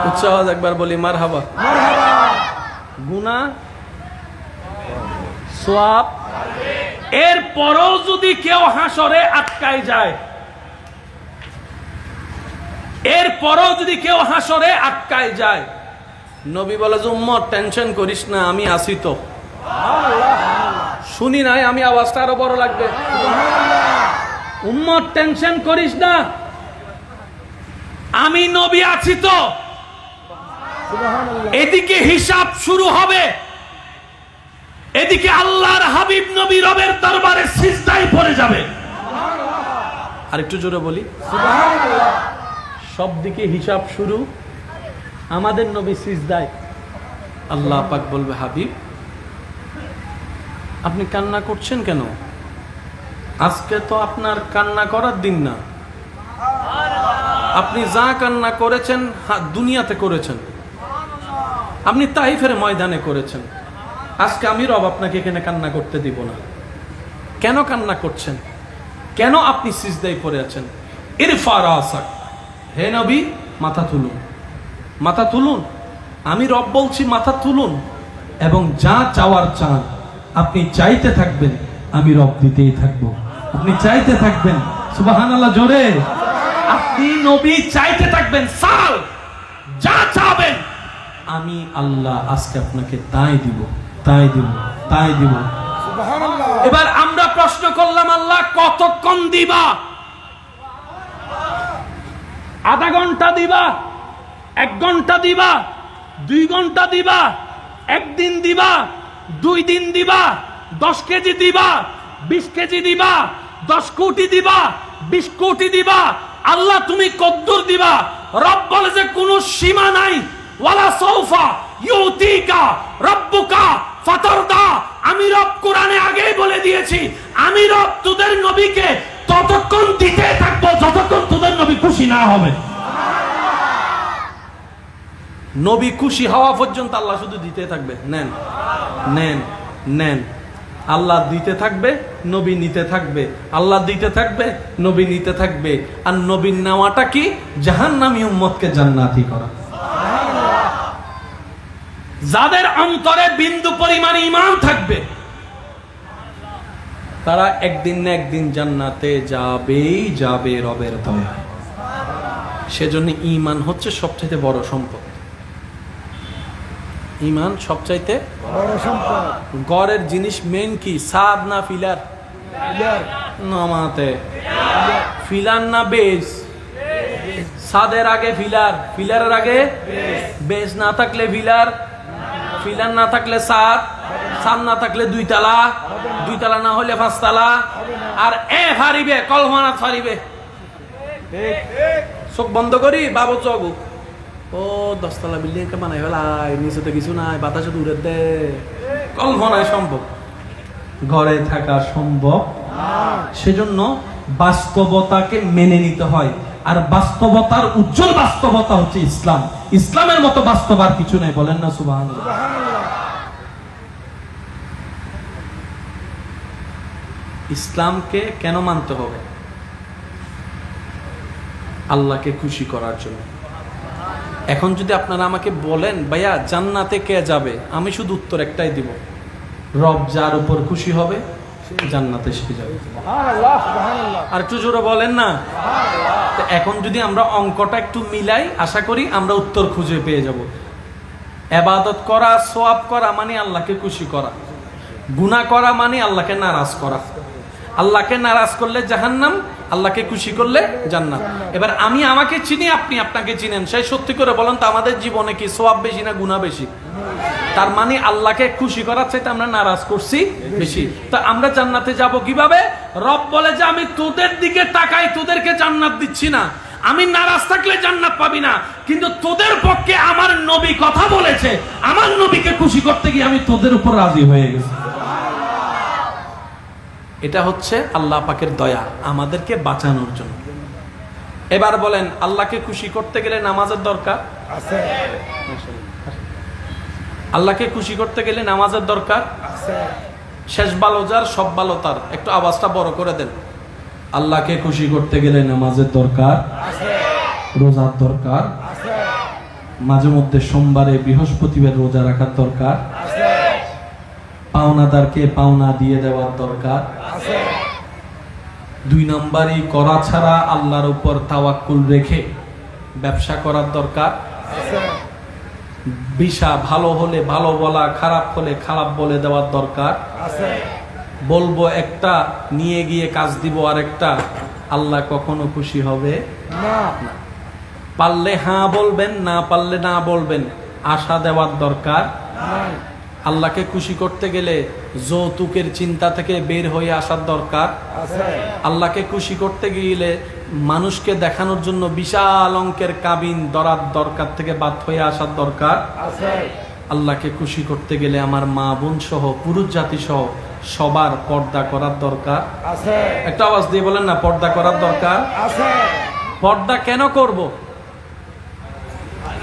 উচ্চ আওয়াজ একবার বলি মারহাবা। গুনাহ সওয়াব, এরপরও যদি কেউ হাসরে আটকায় যায়, এরপরও যদি কেউ হাসরে আটকায় যায়, নবী বলে যে উম্মত টেনশন করিস না, আমি আছি তো। শুনি নাই, আমি আওয়াজটা আরো বড় লাগবে। উম্মত টেনশন করিস না, আমি নবী আছি তো। এদিকে হিসাব শুরু হবে, এদিকে আল্লাহর হাবিব নবী রবের দরবারে সিজদায় পড়ে যাবে। আর একটু জোরে বলি, সব দিকে হিসাব শুরু, আমাদের নবী সিজদায়। আল্লাহ পাক বলবে, হাবিব আপনি কান্না করছেন কেন? আজকে তো আপনার কান্না করার দিন না। আপনি যা কান্না করেছেন দুনিয়াতে করেছেন, আপনি তাইফের ময়দানে করেছেন। আজকে আমি রব আপনাকে এখানে কান্না করতে দিব না। কেন কান্না করছেন? কেন আপনি সিজদায় পড়ে আছেন? ইরফা রাসাক, হে নবী মাথা তুলুন, মাথা তুলুন। আমি রব বলছি মাথা তুলুন, এবং যা চাওয়ার চান আপনি চাইতে থাকবেন, আমি রব দিতেই থাকবো। আপনি চাইতে থাকবেন, সুবহানাল্লাহ জোরে। আপনি নবী চাইতে থাকবেন, সাল যা চাবেন আমি আল্লাহ আজকে আপনাকে তাই দিব, তাই দিব, তাই দিব। এবার আমরা প্রশ্ন করলাম, আল্লাহ কতক্ষণ দিবা? আধা ঘন্টা দিবা, 1 ঘন্টা দিবা, 2 ঘন্টা দিবা, 1 দিন দিবা, 2 দিন দিবা, 10 কেজি দিবা, 20 কেজি দিবা, 10 কোটি দিবা, 20 কোটি দিবা? আল্লাহ তুমি কদ্দুর দিবা? রব বলে যে কোনো সীমা নাই। ওয়ালা সাউফা ইউতিকা রাব্বুকা ফাতারদা। আমি রব কোরআনে আগেই বলে দিয়েছি, আমি রব তোদের নবীকে ততক্ষণ দিতে থাকবো যতক্ষণ তোদের নবী খুশি না হবে। নবী খুশি হওয়া পর্যন্ত আল্লাহ শুধু দিতে থাকবে, নেন নেন নেন। আল্লাহ দিতে থাকবে, নবী নিতে থাকবে, আল্লাহ দিতে থাকবে, নবী নিতে থাকবে। আর নবীর নেওয়াটা কি? জাহান্নামী উম্মতকে জান্নাতি করা। যাদের অন্তরে বিন্দু পরিমাণ ঈমান থাকবে তারা একদিন না একদিন জান্নাতে যাবেই যাবে রবের দয়ায়। সেজন্য ঈমান হচ্ছে সবচেয়ে বড় সম্পদ। ঈমান সবচাইতে বড় সম্পদ। গড়ের জিনিস মেন কি? সাদ না ফিলার? নামাতে ফিলার না বেস? সাদের আগে ফিলার, ফিলারের আগে বেস। না থাকলে ফিলার, ফিলার না থাকলে সাদ, সাদ না থাকলে 2 তালা, 2 তালা না হলে 5 তালা। আর ফারিবে কলমানাত ফারিবে। চোখ বন্ধ করি বাবু চগু, ও 10 তলা বিল্ডিং কে বানাই ফেলাই, নিচে তো কিছু নাই, বাতাসে দূরে দে। কল্পনায় সম্ভব, ঘরে থাকা সম্ভব। সেজন্য বাস্তবতাকে মেনে নিতে হয়। আর বাস্তবতার উজ্জ্বল বাস্তবতা হচ্ছে ইসলাম। ইসলামের মতো বাস্তব আর কিছু নাই, বলেন না সুবহানাল্লাহ। ইসলামকে কেন মানতে হবে? আল্লাহকে খুশি করার জন্য। এখন যদি আপনারা আমাকে বলেন ভাইয়া জান্নাতে কে যাবে, আমি শুধু উত্তর একটাই দিব, রব যার উপর খুশি হবে জান্নাতে সে যাবে। আর একটু জোরে বলেন না। এখন যদি আমরা অঙ্কটা একটু মিলাই, আশা করি আমরা উত্তর খুঁজে পেয়ে যাব। ইবাদত করা, সওয়াব করা মানে আল্লাহকে খুশি করা, গুনাহ করা মানে আল্লাহকে নারাজ করা। আল্লাহকে নারাজ করলে জাহান্নাম, আল্লাহকে খুশি করলে জান্নাত। এবার আমি আমাকে চিনি, আপনি আপনাকে চিনেন, সেই সত্যি করে বলেন তো আমাদের জীবনে কি সওয়াব বেশি না গুনাহ বেশি? তার মানে আল্লাহকে খুশি করার চাইতে আমরা নারাজ করছি বেশি। তো আমরা জান্নাতে যাব কিভাবে? রব বলে যে আমি তোদের দিকে তাকাই, তোদেরকে জান্নাত দিচ্ছি না। আমি নারাজ থাকলে জান্নাত পাবি না, কিন্তু তোদের পক্ষে আমার নবী কথা বলেছে, আমার নবীকে খুশি করতে গিয়ে আমি তোদের উপর রাজি হয়ে গেছি। এটা হচ্ছে আল্লাহ পাকের দয়া আমাদেরকে বাঁচানোর জন্য। এবার বলেন, আল্লাহকে খুশি করতে গেলে নামাজের দরকার আছে? আল্লাহকে খুশি করতে গেলে নামাজের দরকার আছে। শেষ ভালো যার সব ভালো তার। একটু আওয়াজটা বড় করে দেন। আল্লাহকে খুশি করতে গেলে নামাজের দরকার আছে। রোজার দরকার আছে। মাঝে মধ্যে সোমবারে বৃহস্পতিবার রোজা রাখার দরকার আছে। পাওনাদারকে পাওনা দিয়ে দেওয়ার দরকার আছে। 2 নম্বরই করা ছাড়া আল্লাহর উপর তাওয়াক্কুল রেখে ব্যবসা করার দরকার আছে। বিষা ভালো হলে ভালো বলা, খারাপ হলে খারাপ বলে দেওয়ার দরকার আছে। বলবো একটা, নিয়ে গিয়ে কাজ দিব আর একটা, আল্লাহ কখনো খুশি হবে না। পারলে হ্যাঁ বলবেন, না পারলে না বলবেন, আশা দেওয়ার দরকার নাই। আল্লাহকে খুশি করতে গেলে যৌতুকের চিন্তা থেকে বের হয়ে আসার দরকার আছে। আল্লাহকে খুশি করতে গেলে মানুষকে দেখানোর জন্য বিশাল অঙ্কের কাবিন দরার দরকার থেকে বাদ হয়ে আসার দরকার আছে। আল্লাহকে খুশি করতে গেলে আমার মা বোন সহ পুরুষ জাতি সহ সবার পর্দা করার দরকার আছে। একটা আওয়াজ দিয়ে বলেন না, পর্দা করার দরকার আছে। পর্দা কেন করব?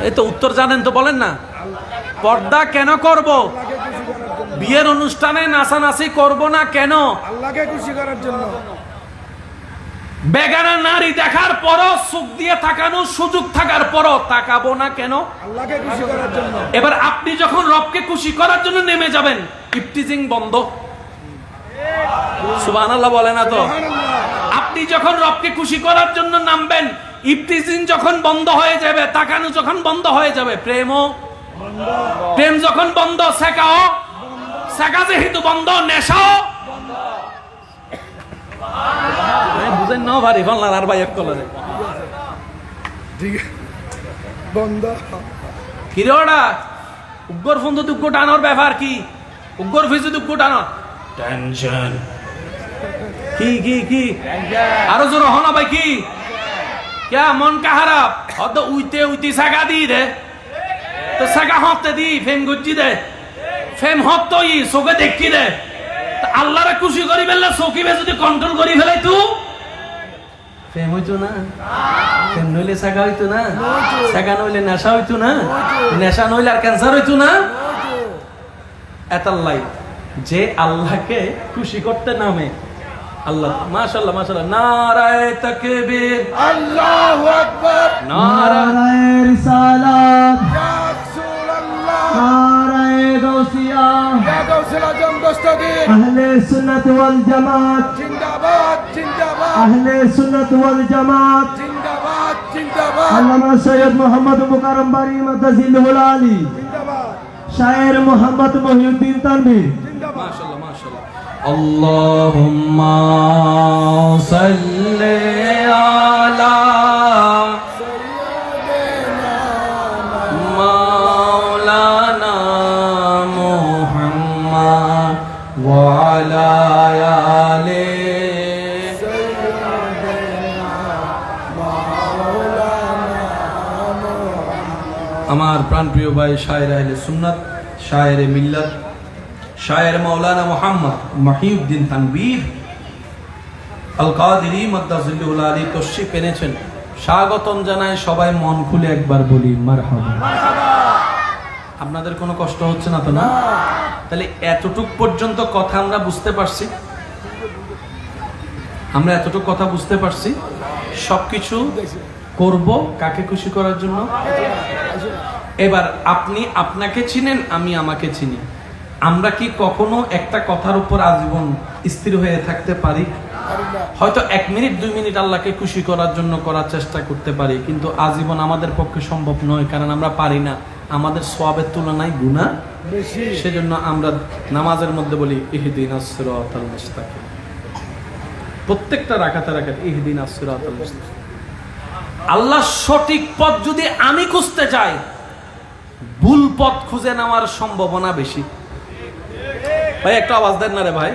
এই তো উত্তর জানেন তো, বলেন না পর্দা কেন করব? আল্লাহকে খুশি করার জন্য। বিয়ের অনুষ্ঠানে নাচানাচি করব না কেন? আল্লাহকে খুশি করার জন্য। বেগানা নারী দেখার পরও চোখ দিয়ে তাকানোর সুযোগ থাকার পরও তাকাবো না কেন? আল্লাহকে খুশি করার জন্য। এবার আপনি যখন রবকে খুশি করার জন্য নেমে যাবেন, ইফটিজিং বন্ধ। সুবহানাল্লাহ বলে না তো? সুবহানাল্লাহ। আপনি যখন রবকে খুশি করার জন্য নামবেন, ইফটিজিং যখন বন্ধ হয়ে যাবে, তাকানো যখন বন্ধ হয়ে যাবে, প্রেম যখন বন্ধ, সেকা যেহেতু বন্ধ, নেশাও বুঝেন না ভারি বললাম আর ভাই এক কলরে ঠিক আছে। বন্ধ। কিরে ওটা উগ্র ফোন তো দুঃখ টানোর ব্যাপার কি? উগ্র ফিজে দুঃখ টানো টেনশন কি কি কি আরো জোর হনা ভাই কি क्या मन का খারাপ অত উইতে উইতে সাগা দি দে তো সাগা হতে দি ফেম গুজি দে ফেম হত তো ই সোকে দেখি দে আল্লাহরে খুশি করি বেলা সকিবে যদি কন্ট্রোল করি ফেলাই তু ফেম হইতো না, ফেম নইলে সাগা হইতো না, সাগা নইলে নেশা হইতো না, নেশা নইলে আর ক্যান্সার হইতো না। এতাল্লাই যে আল্লাহকে খুশি করতে নামে, আল্লাহ মাশাআল্লাহ মাশাআল্লাহ, নারায়ে তাকবীর, আল্লাহু আকবার। নারায়ে রিসালাত, ইয়া রাসূলুল্লাহ, নারায়ে গাউসিয়া, ইয়া গাউসুল আজম দস্তগীর, আহলে সুন্নাত ওয়াল জামাত, জিন্দাবাদ জিন্দাবাদ আহলে সুন্নাত ওয়াল জামাত, জিন্দাবাদ জিন্দাবাদ আল্লামা সৈয়দ মোহাম্মদ মুকাররম বারি মাদাজিলুল আলী, জিন্দাবাদ শায়ের মোহাম্মদ মহিউদ্দিন তানভীর। জিন্দাবাদ। মাশাআল্লাহ মাশাআল্লাহ। আল্লাহুম্মা সাল্লি আলা মাওলানা মুহাম্মদ ওয়া আলা আলি আমার প্রাণপ্রিয় ভাই শায়ের আহলে সুন্নাত, শায়ের মিল্লাত, শায়ের মাওলানা মুহাম্মদ মহিউদ্দিন তানভীর আল কাদেরী মাদ্দাজিল্লুল আলী তশরিফ এনেছেন। স্বাগতম জানাই সবাই, মন খুলে একবার বলি মারহাবা। আপনাদের কোনো কষ্ট হচ্ছে না তো? না? তাহলে এতটুক পর্যন্ত কথা আমরা বুঝতে পারছি, আমরা এতটুকু কথা বুঝতে পারছি। সবকিছু করব কাকে খুশি করার জন্য। এবার আপনি আপনাকে চিনেন, আমি আমাকে চিনি। আমরা কি কখনো একটা কথার উপর আজীবন স্থির হয়ে থাকতে পারি? হয়তো 1 মিনিট 2 মিনিট আল্লাহকে খুশি করার জন্য করার চেষ্টা করতে পারি, কিন্তু আজীবন আমাদের পক্ষে সম্ভব নয়, কারণ আমরা পারি না। আমাদের সওয়াবের তুলনায় গুনাহ বেশি। সেজন্য আমরা নামাজের মধ্যে বলি ইহদিনাস সিরাতাল মুস্তাকিম। প্রত্যেকটা রাকাতে ইহদিনাস সিরাতাল মুস্তাকিম। আল্লাহ সঠিক পথ যদি আমি খুঁজতে চাই, ভুল পথ খুঁজে নেওয়ার সম্ভাবনা বেশি। ভাই একটা আওয়াজ দেন না রে ভাই।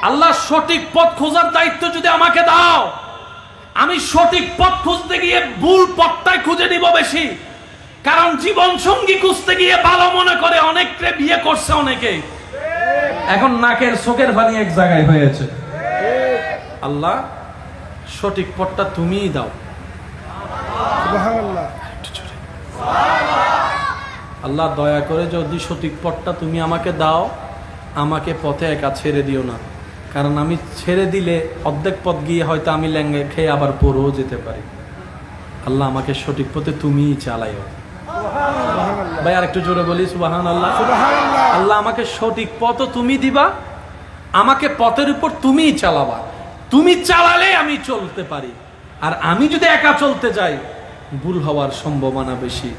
আল্লাহ সঠিক পথ খোঁজার দায়িত্ব যদি আমাকে দাও, আমি সঠিক পথ খুঁজতে গিয়ে ভুল পথটাই খুঁজে নিব বেশি। কারণ জীবন সঙ্গী খুঁজতে গিয়ে ভালো মনে করে অনেককে বিয়ে করছে অনেকে, এখন নাকের চোখের পানি এক জায়গায় হয়েছে। আল্লাহ সঠিক পথটা তুমিই দাও। সুবহানাল্লাহ। আল্লাহ দয়া করে যদি সঠিক পথটা তুমি আমাকে দাও, আমাকে পথে একা ছেড়ে দিও না, কারণ আমি ছেড়ে দিলে অর্ধেক পথ গিয়ে হয়তো আমি ল্যাঙ্গে খেয়ে আবার পড়েও যেতে পারি। আল্লাহ আমাকে সঠিক পথে তুমিই চালাইও। ভাই আর একটু জোরে বলি সুবহানাল্লাহ। সুবহানাল্লাহ। আল্লাহ আমাকে সঠিক পথও তুমি দিবা, আমাকে পথের উপর তুমিই চালাবা। তুমি চালালে আমি চলতে পারি, আর আমি যদি একা চলতে যাই ভুল হওয়ার সম্ভাবনা বেশি।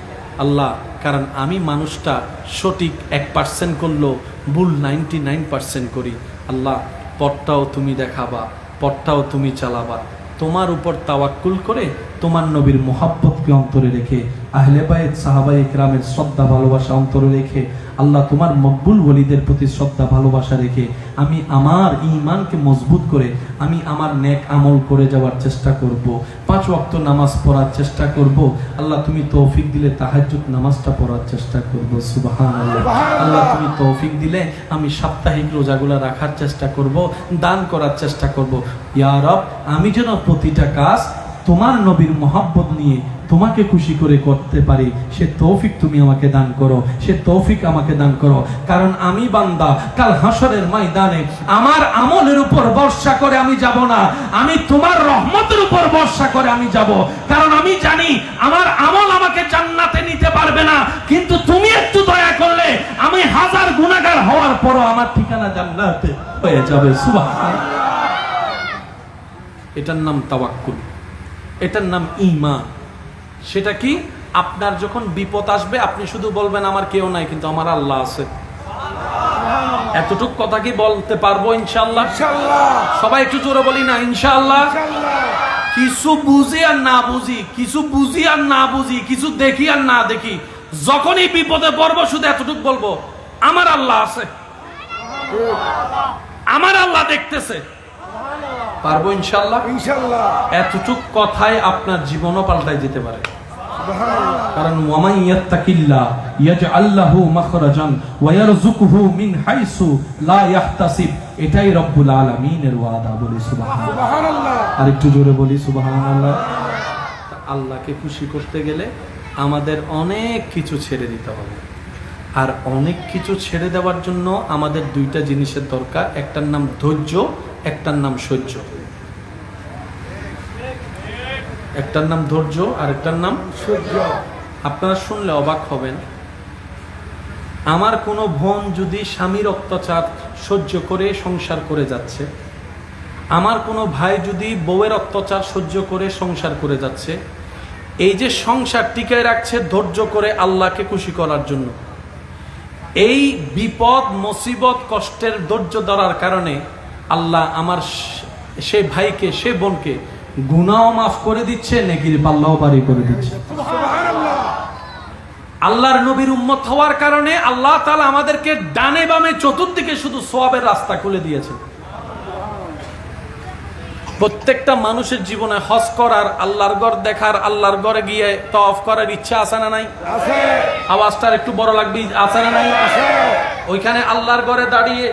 আল্লাহ, কারণ আমি মানুষটা সঠিক 1% করলো, ভুল 99% করি। আল্লাহ, পথটাও তুমি দেখাবা, পথটাও তুমি চালাবা। তোমার উপর তাওয়াক্কুল করে তোমার নবীর মোহাব্বতকে অন্তরে রেখে, আহলে বায়েত সাহাবায়ে কেরামের শ্রদ্ধা ভালোবাসা অন্তরে রেখে, আল্লাহ তোমার মকবুল ওলিদের প্রতি শ্রদ্ধা ভালোবাসা রেখে আমি আমার ঈমানকে মজবুত করে আমি আমার নেক আমল করে যাওয়ার চেষ্টা করব। 5 ওয়াক্ত নামাজ পড়ার চেষ্টা করব। আল্লাহ তুমি তৌফিক দিলে তাহাজ্জুদ নামাজটা পড়ার চেষ্টা করব। সুবহানাল্লাহ। আল্লাহ তুমি তৌফিক দিলে আমি সাপ্তাহিক রোজাগুলো রাখার চেষ্টা করব, দান করার চেষ্টা করব। ইয়া রব, আমি যেন প্রতিটা কাজ তোমার নবীর মোহাব্বত নিয়ে তোমাকে খুশি করে করতে পারি, সে তৌফিক তুমি আমাকে দান করো, সে তৌফিক আমাকে দান করো। কারণ আমি বান্দা, কাল হাসরের ময়দানে আমার আমলের উপর ভরসা করে আমি যাব না, আমি তোমার রহমতের উপর ভরসা করে আমি যাব। কারণ আমি জানি আমার আমল আমাকে জান্নাতে নিতে পারবে না, কিন্তু তুমি একটু দয়া করলে আমি 1000 গুনাহগার হওয়ার পরও আমার ঠিকানা জান্নাতে হয়ে যাবে। সুবহানাল্লাহ। এটার নাম তাওয়াক্কুল, এটার নাম ঈমান। সেটা কি? আপনার যখন বিপদ আসবে আপনি শুধু বলবেন আমার কেউ নাই, কিন্তু আমার আল্লাহ আছে। এতটুক কথা কি বলতে পারবো ইনশাআল্লাহ? ইনশাআল্লাহ। সবাই একটু জোরে বলি না ইনশাআল্লাহ। ইনশাআল্লাহ। কিছু বুঝি আর না বুঝি, কিছু বুঝি আর না বুঝি, কিছু দেখি আর না দেখি, যখনই বিপদে পড়বো শুধু এতটুক বলবো আমার আল্লাহ আছে, আমার আল্লাহ দেখতেছে। পারবো ইনশাআল্লাহ। ইনশাআল্লাহ। এতটুক কথায় আপনার জীবনও পাল্টাই যেতে পারে। সুবহানাল্লাহ। কারণ ওয়ামান ইয়াত্তাকিল্লাহ ইয়াজআল লাহু মাখরাজান ওয়া ইয়ারযুকুহু মিন হাইসু লা ইয়াহতাসিব। এটাই রব্বুল আলামিনের ওয়াদা। বলি সুবহানাল্লাহ। সুবহানাল্লাহ। আরেকটু জোরে বলি সুবহানাল্লাহ। আল্লাহকে খুশি করতে গেলে আমাদের অনেক কিছু ছেড়ে দিতে হবে, আর অনেক কিছু ছেড়ে দেওয়ার জন্য আমাদের 2টা জিনিসের দরকার। একটার নাম ধৈর্য, একটার নাম সহ্য। একটার নাম ধৈর্য আর একটার নাম সহ্য। আপনারা শুনলে অবাক হবেন, আমার কোনো বোন যদি স্বামীর অত্যাচার সহ্য করে সংসার করে যাচ্ছে, আমার কোনো ভাই যদি বউয়ের অত্যাচার সহ্য করে সংসার করে যাচ্ছে, এই যে সংসার টিকায় রাখছে ধৈর্য করে আল্লাহকে খুশি করার জন্য, এই বিপদ মুসিবত কষ্টের ধৈর্য ধরার কারণে আল্লাহ আমার সে ভাইকে সে বোনকে গুনাহ মাফ করে দিচ্ছে, নেকির পাল্লাও বাড়ি করে দিচ্ছে। সুবহানাল্লাহ। আল্লাহর নবীর উম্মত হওয়ার কারণে আল্লাহ তাআলা আমাদেরকে ডানে বামে চতুর্দিকে শুধু সওয়াবের রাস্তা খুলে দিয়েছেন। প্রত্যেকটা মানুষের জীবনে হজ করার, আল্লাহর ঘর দেখার, আল্লাহর ঘরে গিয়ে তওয়াফ করার ইচ্ছা আছে না নাই? আছে। আওয়াজটা একটু বড় লাগবে, আছে না নাই? আছে। ওইখানে আল্লাহর ঘরে দাঁড়িয়ে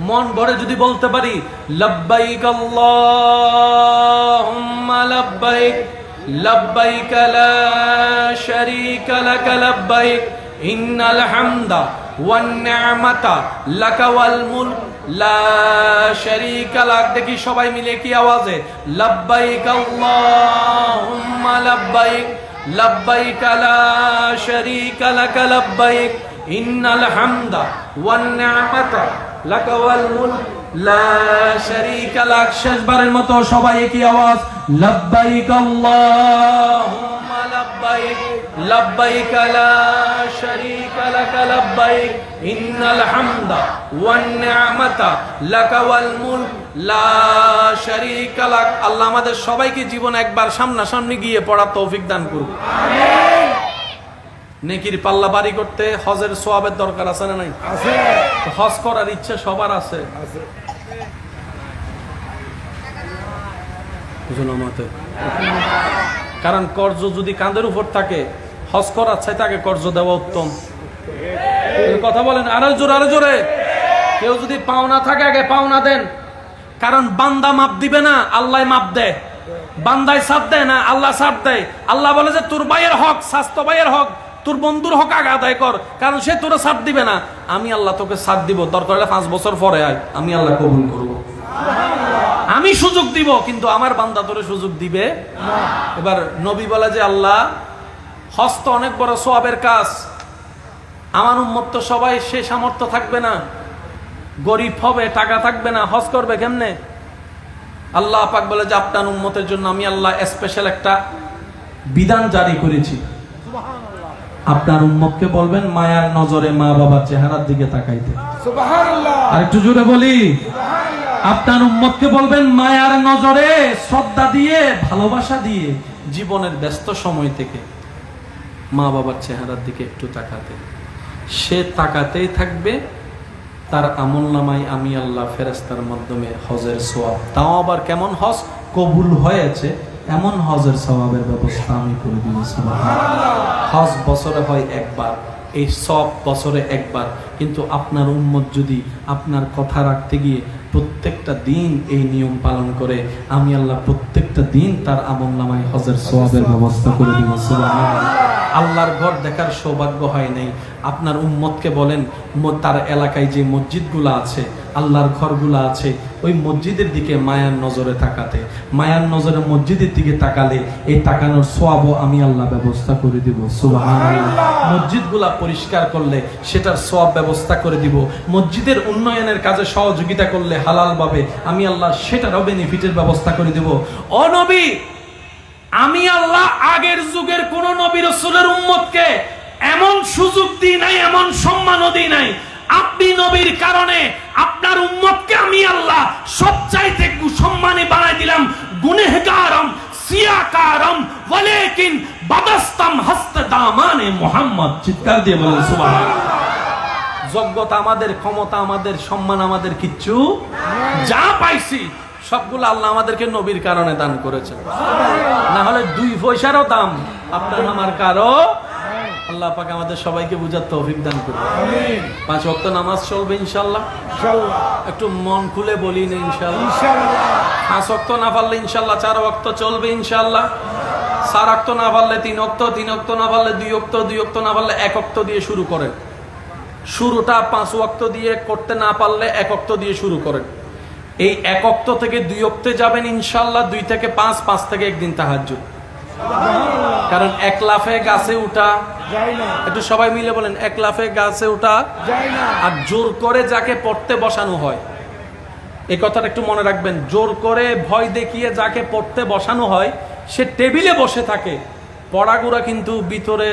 মন ভরে যদি বলতে পারি লব্বাইক আল্লাহুম্মা লব্বাইক লব্বাইক লা শারীকা লাক লব্বাইক ইন্নাল হামদা ওয়ান নি'মাতা লাকা ওয়াল মুলক লা শারীকা লাক। দেখি সবাই মিলে কি আওয়াজে লব্বাইক আল্লাহুম্মা লব্বাইক লব্বাইক লা শারীকা লাক লব্বাইক ইন্নাল হামদা ওয়ান নি'মাতা লাকা ওয়াল মুলক লা শারীকা লাক। শেষবারের মতো সবাই একই আওয়াজ লব্বাইক আল্লাহুম্মা লব্বাইক লব্বাইক লা শারীকা লাক লব্বাইক ইন্নাল হামদা ওয়ান নি'মাতা লাকা ওয়াল মুলক লা শারীকা লাক। আল্লাহ আমাদের সবাইকে জীবন একবার সামনাসামনি গিয়ে পড়ার তৌফিক দান করুন। আমিন। নেকির পাল্লা বাড়ি করতে হজের সওয়াবের দরকার আছে না নাই? আছে। হজ করার ইচ্ছা সবার আছে। আছে। কারণ কর্জ যদি কাঁধের উপর থাকে, হজ করার চাইতে আগে কর্জ দেওয়া উত্তম। কথা বলেন আরো জোরে, আরো জোরে। কেউ যদি পাওনা থাকে আগে পাওনা দেন, কারণ বান্দা মাপ দিবে না, আল্লাহ মাপ দেয়। বান্দায় সাথ দেয় না, আল্লাহ সাথ দেয়। আল্লাহ বলে যে তোর ভাইয়ের হক, স্বাস্থ্য ভাইয়ের হক, তোর বন্ধুর হক আগে আদায় কর, কারণ সে তোরা সাথ দিবে না। আমি আল্লাহ তোকে সাথ দিব, দরকার হলে 5 বছর পরে আয়, আমি আল্লাহ কবুল করব। আমি সুযোগ দিব, কিন্তু আমার বান্দা তোরে সুযোগ দিবে না। এবার নবী বলে যে আল্লাহ হজ তো অনেক বড় সওয়াবের কাজ, আমার উম্মত তো সবাই সে সামর্থ্য থাকবে না, গরিব হবে, টাকা থাকবে না, হজ করবে কেমনে? আল্লাহ পাক বলে যে আপনার উম্মতের জন্য আমি আল্লাহ স্পেশাল একটা বিধান জারি করেছি। আপনার উম্মতকে বলবেন মায়ার নজরে মা বাবার চেহারার দিকে তাকাইতে। সুবহানাল্লাহ। আর একটু জোরে বলি, আপনার উম্মতকে বলবেন মায়ার নজরে শ্রদ্ধা দিয়ে ভালোবাসা দিয়ে জীবনের ব্যস্ত সময় থেকে মা বাবার চেহারার দিকে একটু তাকাতে। সে তাকাতেই থাকবে, তার আমলনামায় আমি আল্লাহ ফেরেশতার মাধ্যমে হজের সওয়াব, তাও আবার কেমন হজ কবুল হয়েছে এমন হজের সওয়াবের ব্যবস্থা আমি করে দিব। সুবহানাল্লাহ। হজ বছরে হয় একবার, এই সব বছরে একবার, কিন্তু আপনার উম্মত যদি আপনার কথা রাখতে গিয়ে প্রত্যেকটা দিন এই নিয়ম পালন করে, আমি আল্লাহ প্রত্যেকটা দিন তার আমলনামায় হজের সওয়াবের ব্যবস্থা করে দিব। সুবহানাল্লাহ। আল্লাহর ঘর দেখার সৌভাগ্য হয় নাই, আপনার উম্মতকে বলেন তার এলাকায় যে মসজিদগুলো আছে, আল্লাহর ঘরগুলো আছে, ওই মসজিদের দিকে মায়ার নজরে তাকাতে। মায়ার নজরে মসজিদের দিকে তাকালে এই তাকানোর সওয়াবও আমি আল্লাহ ব্যবস্থা করে দিব। সুবহানাল্লাহ। মসজিদগুলা পরিষ্কার করলে সেটার সওয়াব ব্যবস্থা করে দিব। মসজিদের উন্নয়নের কাজে সহযোগিতা করলে হালালভাবে আমি আল্লাহ সেটারও বেনিফিটের ব্যবস্থা করে দিব। ও নবী, আমি আল্লাহ আগের যুগের কোন নবী রাসূলের উম্মতকে এমন সুযোগ দিই নাই, এমন সম্মানও দিই নাই। আপনি নবীর কারণে আপনার উম্মতকে আমি আল্লাহ সবচাইতে সম্মানী বানাই দিলাম। গুনেহগারম সিয়াকারম ওয়ালাকিন বাদাস্তাম হস্ত দামানে মুহাম্মদ। চিৎকার দিয়ে বলেন সুবহানাল্লাহ। যোগ্যতা আমাদের, ক্ষমতা আমাদের, সম্মান আমাদের কিচ্ছু, যা পাইছি সবগুলো আল্লাহ আমাদেরকে নবীর কারণে দান করেছেন। না হলে 2 পয়সারও দাম আপনার আমার কারো। আল্লাহ পাক আমাদের সবাইকে বুঝার তৌফিক দান করুন। আমিন। 5 ওয়াক্ত নামাজ চলবে ইনশাআল্লাহ। ইনশাআল্লাহ। একটু মন খুলে বলি না ইনশাআল্লাহ। ইনশাআল্লাহ। 5 ওয়াক্ত না পারলে ইনশাআল্লাহ 4 ওয়াক্ত চলবে ইনশাআল্লাহ। 4 ওয়াক্ত না পারলে 3 ওয়াক্ত, 3 ওয়াক্ত না পারলে 2 ওয়াক্ত, 2 ওয়াক্ত না পারলে 1 ওয়াক্ত দিয়ে শুরু করেন। শুরুটা 5 ওয়াক্ত দিয়ে করতে না পারলে 1 ওয়াক্ত দিয়ে শুরু করেন। এই 1 ওয়াক্ত থেকে 2 ওয়াক্তে যাবেন ইনশাআল্লাহ। 2 থেকে 5, 5 থেকে একদিন তাহাজ্জুদ। কারণ 1 লাফে গাছে উঠা যায় না। একটু সবাই মিলে বলেন, 1 লাফে গাছে উঠা যায় না। আর জোর করে যাকে পড়তে বসানো হয়, এই কথাটা একটু মনে রাখবেন। জোর করে ভয় দেখিয়ে যাকে পড়তে বসানো হয় সে টেবিলে বসে থাকে, পড়াগুড়া কিন্তু ভিতরে,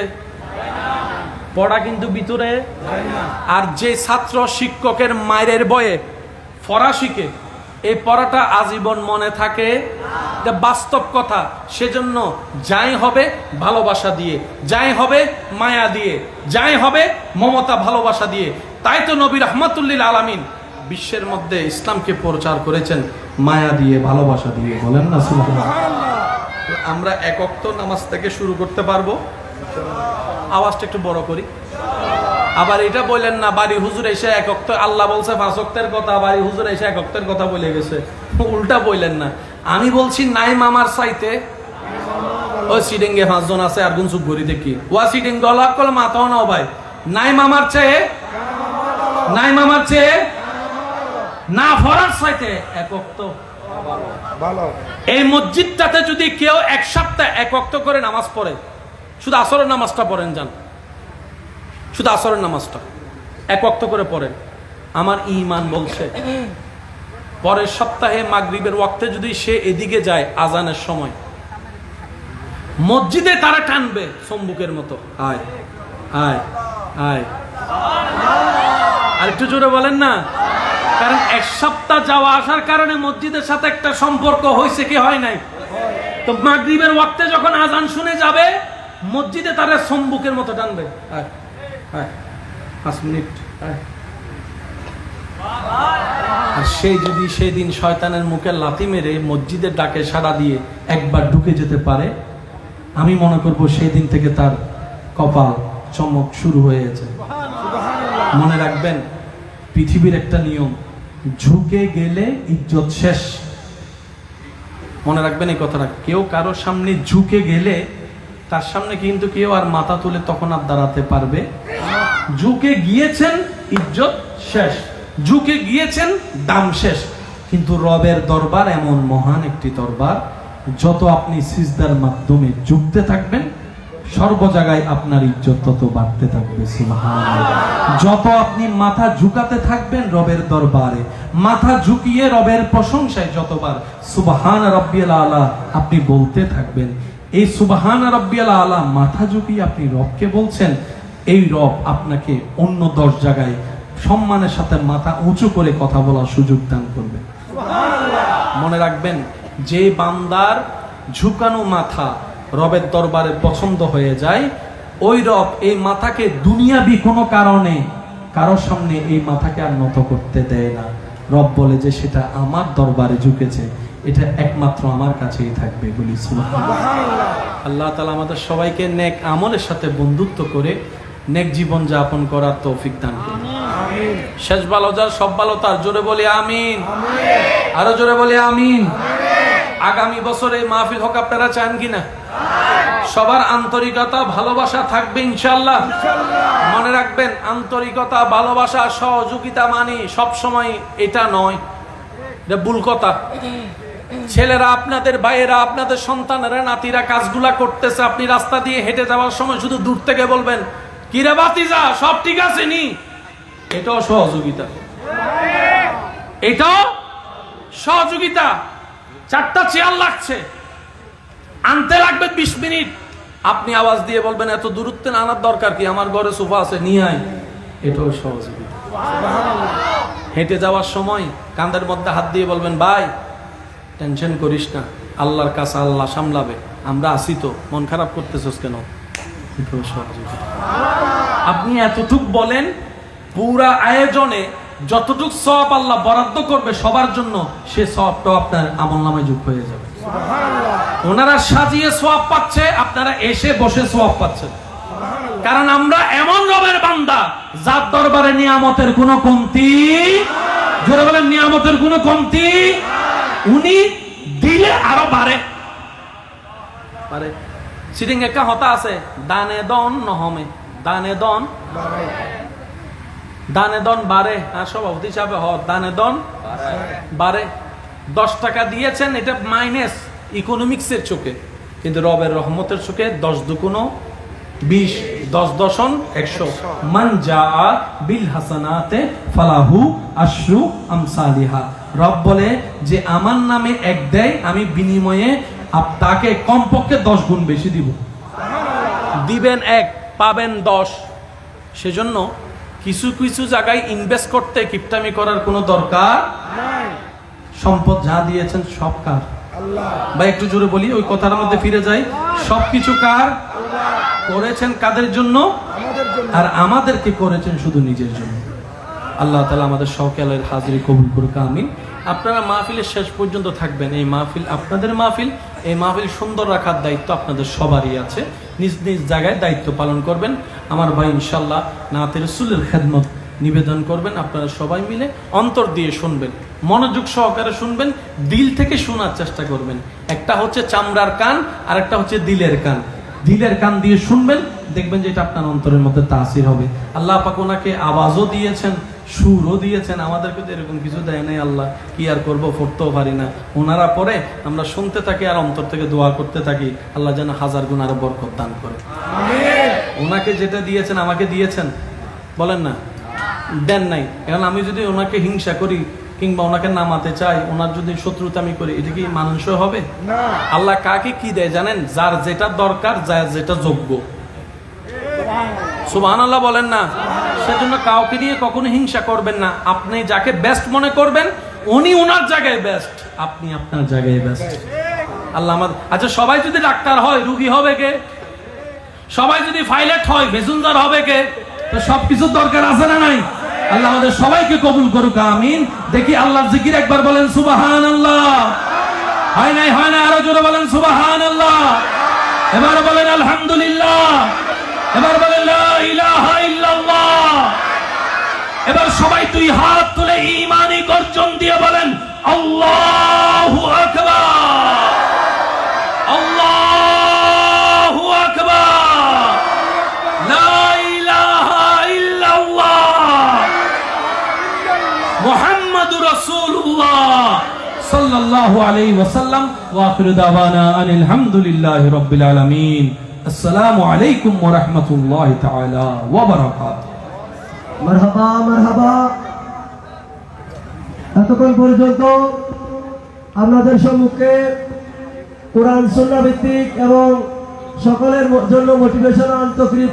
পড়া কিন্তু ভিতরে। আর যে ছাত্র শিক্ষকের মায়ের বয়ে পড়া শিখে, এই পড়াটা আজীবন মনে থাকে, এটা বাস্তব কথা। সেজন্য যাই হবে ভালোবাসা দিয়ে, যাই হবে মায়া দিয়ে, যাই হবে মমতা ভালোবাসা দিয়ে। তাই তো নবী রাহমাতুল্লিল আলামিন বিশ্বের মধ্যে ইসলামকে প্রচার করেছেন মায়া দিয়ে, ভালোবাসা দিয়ে। বলেন না সুবহানাল্লাহ। আমরা 1 ওয়াক্ত নামাজ থেকে শুরু করতে পারবো। আওয়াজটা একটু বড় করি। আবার এটা বললেন না বাড়ি হুজুর এসে 1 ওয়াক্ত, আল্লাহ বলছে 5 ওয়াক্তের কথা, বাড়ি হুজুর এসে 1 ওয়াক্তের কথা বলে গেছে। উল্টা বললেন না। আমি বলছি নাই মামার চাইতে ওই সিডিংয়ে 5 জন আছে, আর গুন চুপ করি দেখি ওয়া সিডিং গলাক কল মাথাও নাও ভাই। নাই মামার চেয়ে, নাই মামার চেয়ে না ফরার চাইতে 1 ওয়াক্ত ভালো। এই মসজিদটাতে যদি কেউ 1 সপ্তাহ 1 ওয়াক্ত করে নামাজ পড়ে, শুধু আসরের নামাজটা পড়েন যান, শুধু আসরের নামাজটা 1 ওয়াক্ত করে পড়েন, আমার ঈমান বলছে পরের সপ্তাহে মাগরিবের ওয়াক্তে যদি সে এদিকে যায় আজানের সময়, মসজিদে তারা টানবে চম্বুকের মতো। আয় আয় আয়, আর একটু জোরে বলেন না। কারণ 1 সপ্তাহ যাওয়া আসার কারণে মসজিদের সাথে একটা সম্পর্ক হয়েছে কি হয় নাই? তো মাগরিবের ওয়াক্তে যখন আজান শুনে যাবে মসজিদে তারা চম্বুকের মতো টানবে। আয় আয় 5 মিনিট আয়। আর সে যদি সেই দিন শয়তানের মুখে লাথি মেরে মসজিদের ডাকে সাড়া দিয়ে একবার ঢুকে যেতে পারে, আমি মনে করব সেই দিন থেকে তার কপাল চমক শুরু হয়েছে। মনে রাখবেন পৃথিবীর একটা নিয়ম, ঝুঁকে গেলে ইজ্জত শেষ। মনে রাখবেন এই কথাটা। কেউ কারোর সামনে ঝুঁকে গেলে তার সামনে কিন্তু কেউ আর মাথা তুলে তখন আর দাঁড়াতে পারবে। ঝুঁকে গিয়েছেন ইজ্জত শেষ, ঝুঁকে গিয়েছেন দাম শেষ। কিন্তু রবের দরবার এমন মহান একটি দরবার, যত আপনি সিজদার মাধ্যমে ঝুঁকতে থাকবেন সর্ব জায়গায় আপনার ইজ্জত তত বাড়তে থাকবে। সুবহানাল্লাহ। যত আপনি মাথা ঝুঁকাতে থাকবেন রবের দরবারে, মাথা ঝুঁকিয়ে রবের প্রশংসায় যতবার সুবহান রাব্বিয়াল আলা আপনি বলতে থাকবেন, এই সুবহান রাব্বিয়াল আলা মাথা ঝুঁকিয়ে আপনি রবকে বলছেন, এই রব আপনাকে অন্য 10 জায়গায় সম্মানের সাথে মাথা উঁচু করে কথা বলার সুযোগ দান করবে। মনে রাখবেন, যে বান্দার ঝুঁকানো মাথা রবের দরবারে পছন্দ হয়ে যায়, ওই রব এই মাথাকে দুনিয়াবি কোনো কারণে কারোর সামনে এই মাথাকে আর নত করতে দেয় না। রব বলে যে সেটা আমার দরবারে ঝুঁকেছে, এটা একমাত্র আমার কাছেই থাকবে। বলি সুবহানাল্লাহ। আল্লাহ তাআলা আমাদের সবাইকে নেক আমলের সাথে বন্ধুত্ব করে নেক জীবন যাপন করার তৌফিক দান করুন। আমিন। শেষ ভালো যার সব ভালো তার, জোরে বলি আমিন। আমিন। আরো জোরে বলি আমিন। আগামী বছরে মাহফিল হোক আপনারা চান কিনা? সবার আন্তরিকতা ভালোবাসা থাকবে ইনশাআল্লাহ। মনে রাখবেন, আন্তরিকতা ভালোবাসা সহযোগিতা মানি সব সময় এটা নয়, এটা ভুল কথা। ছেলেরা আপনাদের, ভাইয়েরা আপনাদের, সন্তানেরা, নাতিরা কাজগুলা করতেছে, আপনি রাস্তা দিয়ে হেঁটে যাওয়ার সময় শুধু দূর থেকে বলবেন, কিরে বাতিজা সব ঠিক আছে নি? এটাও সহযোগিতা, এটাও সহযোগিতা। 4টা চেয়ার লাগছে, আনতে লাগবে 20 মিনিট, আপনি আওয়াজ দিয়ে বলবেন এত দূরত্বে আনার দরকার কি, আমার ঘরে সোফা আছে নিয়ে আয়, এটাও সহযোগিতা। হেঁটে যাওয়ার সময় কাঁধের মধ্যে হাত দিয়ে বলবেন, ভাই টেনশন করিস না, আল্লাহর কাছে আল্লাহ সামলাবে, আমরা আসি তো, মন খারাপ করতেছস কেন? এটাও সহযোগিতা। আপনি এতটুক বলেন, পুরা আয়োজনে যতটুক সওয়াব আল্লাহ বরাদ্দ করবে সবার জন্য, সে সওয়াবটাও আপনার আমলনামায় যোগ হয়ে যাবে। ওনারা সাজিয়ে সওয়াব পাচ্ছে, আপনারা এসে বসে সওয়াব পাচ্ছেন। কারণ আমরা এমন রবের বান্দা যার দরবারে নিয়ামতের কোনো কমতি, জোরে বলেন নিয়ামতের কোনো কমতি, উনি দিলে আরো বাড়ে। সিটিং একটা হতা আছে, দানে দন নহমে, দানে দন বাড়ে। আর সভাপতি হিসাবে দানে দন বাড়ে। 10 টাকা দিয়েছেন, এটা মাইনাস ইকোনমিক্সের চোখে, কিন্তু রবের রহমতের চোখে 10 দুগুণ 20, 10 দশন 100। মান জাআ বিল হাসানাতে ফালাহু আশরু আমসালিহা। রব বলে যে আমার নামে 1 দেয়, আমি বিনিময়ে তাকে কমপক্ষে 10 গুণ বেশি দিব। দিবেন 1, পাবেন 10। সেজন্য কিছু কিছু জায়গায় ইনভেস্ট করতে কিপটামি করার কোনো দরকার নাই। সম্পদ যা দিয়েছেন সব কার? আল্লাহ। ভাই একটু জোরে বলি, ওই কথার মধ্যে ফিরে যাই, সবকিছু কার? আল্লাহ। করেছেন কাদের জন্য? আমাদের জন্য। আর আমাদেরকে করেছেন শুধু নিজের জন্য। আল্লাহ তাআলা আমাদের সকলের হাজিরি কবুল করুক, আমিন। আপনারা মাহফিলের শেষ পর্যন্ত থাকবেন। এই মাহফিল আপনাদের মাহফিল, এই মাহফিল সুন্দর রাখার দায়িত্ব আপনাদের সবারই আছে। নিজ নিজ জায়গায় দায়িত্ব পালন করবেন। আমার ভাই ইনশাআল্লাহ নাতে রাসূলের খেদমত নিবেদন করবেন। আপনারা সবাই মিলে অন্তর দিয়ে শুনবেন, মনোযোগ সহকারে শুনবেন, দিল থেকে শোনার চেষ্টা করবেন। একটা হচ্ছে চামড়ার কান, আর একটা হচ্ছে দিলের কান। দিলের কান দিয়ে শুনবেন, দেখবেন যে এটা আপনার অন্তরের মধ্যে তাসির হবে। আল্লাহ পাক ওনাকে আওয়াজও দিয়েছেন, সুরও দিয়েছেন, আমাদেরকে তো এরকম কিছু দেয় নাই। আল্লাহ কি আর করবো, পড়তেও পারি না। ওনারা পরে আমরা শুনতে থাকি আর অন্তর থেকে দোয়া করতে থাকি, আল্লাহ যেন 1000 গুণ আরো বরকত দান করে। ওনাকে যেটা দিয়েছেন আমাকে দিয়েছেন, বলেন না দেন নাই। এখন আমি যদি ওনাকে হিংসা করি কিংবা ওনাকে নামাতে চাই, ওনার যদি শত্রুতা আমি করি, এটা কি মানুষও হবে? আল্লাহ কাকে কি দেয় জানেন? যার যেটা দরকার, যার যেটা যোগ্য। সুবহানাল্লাহ বলেন না। সেজন্য কাউকে নিয়ে কখনো হিংসা করবেন না। আপনি যাকে বেস্ট মনে করবেন, উনি ওনার জায়গায় বেস্ট, আপনি আপনার জায়গায় বেস্ট। আল্লাহ আমাদের, আচ্ছা সবাই যদি ডাক্তার হয়, রুগী হবে কে? সবাই যদি পাইলট হয়, প্যাসেঞ্জার হবে কে? তো সবকিছুর দরকার আছে না নাই? আল্লাহ আমাদের সবাইকে কবুল করুক, আমিন। দেখি আল্লাহর জিকির একবার বলেন সুবহানাল্লাহ। হয় নাই, হয় না, আরো জোরে বলেন সুবহানাল্লাহ। এবার বলেন আলহামদুলিল্লাহ। এবার বলেন লা ইলাহা ইল্লাল্লাহ। এবার সবাই 2 হাত তুলে ঈমানি গর্জন দিয়ে বলেন আল্লাহু আকবার, আল্লাহু আকবার, লা ইলাহা ইল্লাল্লাহ, মুহাম্মাদুর রাসূলুল্লাহ সাল্লাল্লাহু আলাইহি ওয়াসাল্লাম। ওয়া আখিরু দাওয়ানা আনিল হামদুলিল্লাহি রাব্বিল আলামিন। আসসালামু আলাইকুম ওয়া রাহমাতুল্লাহি তাআলা ওয়া বারাকাতুহু। মারহাবা মারহাবা। এতক্ষণ পর্যন্ত আপনাদের সম্মুখে কোরআন সুন্নাহ ভিত্তিক এবং সকলের জন্য মোটিভেশনাল তকরির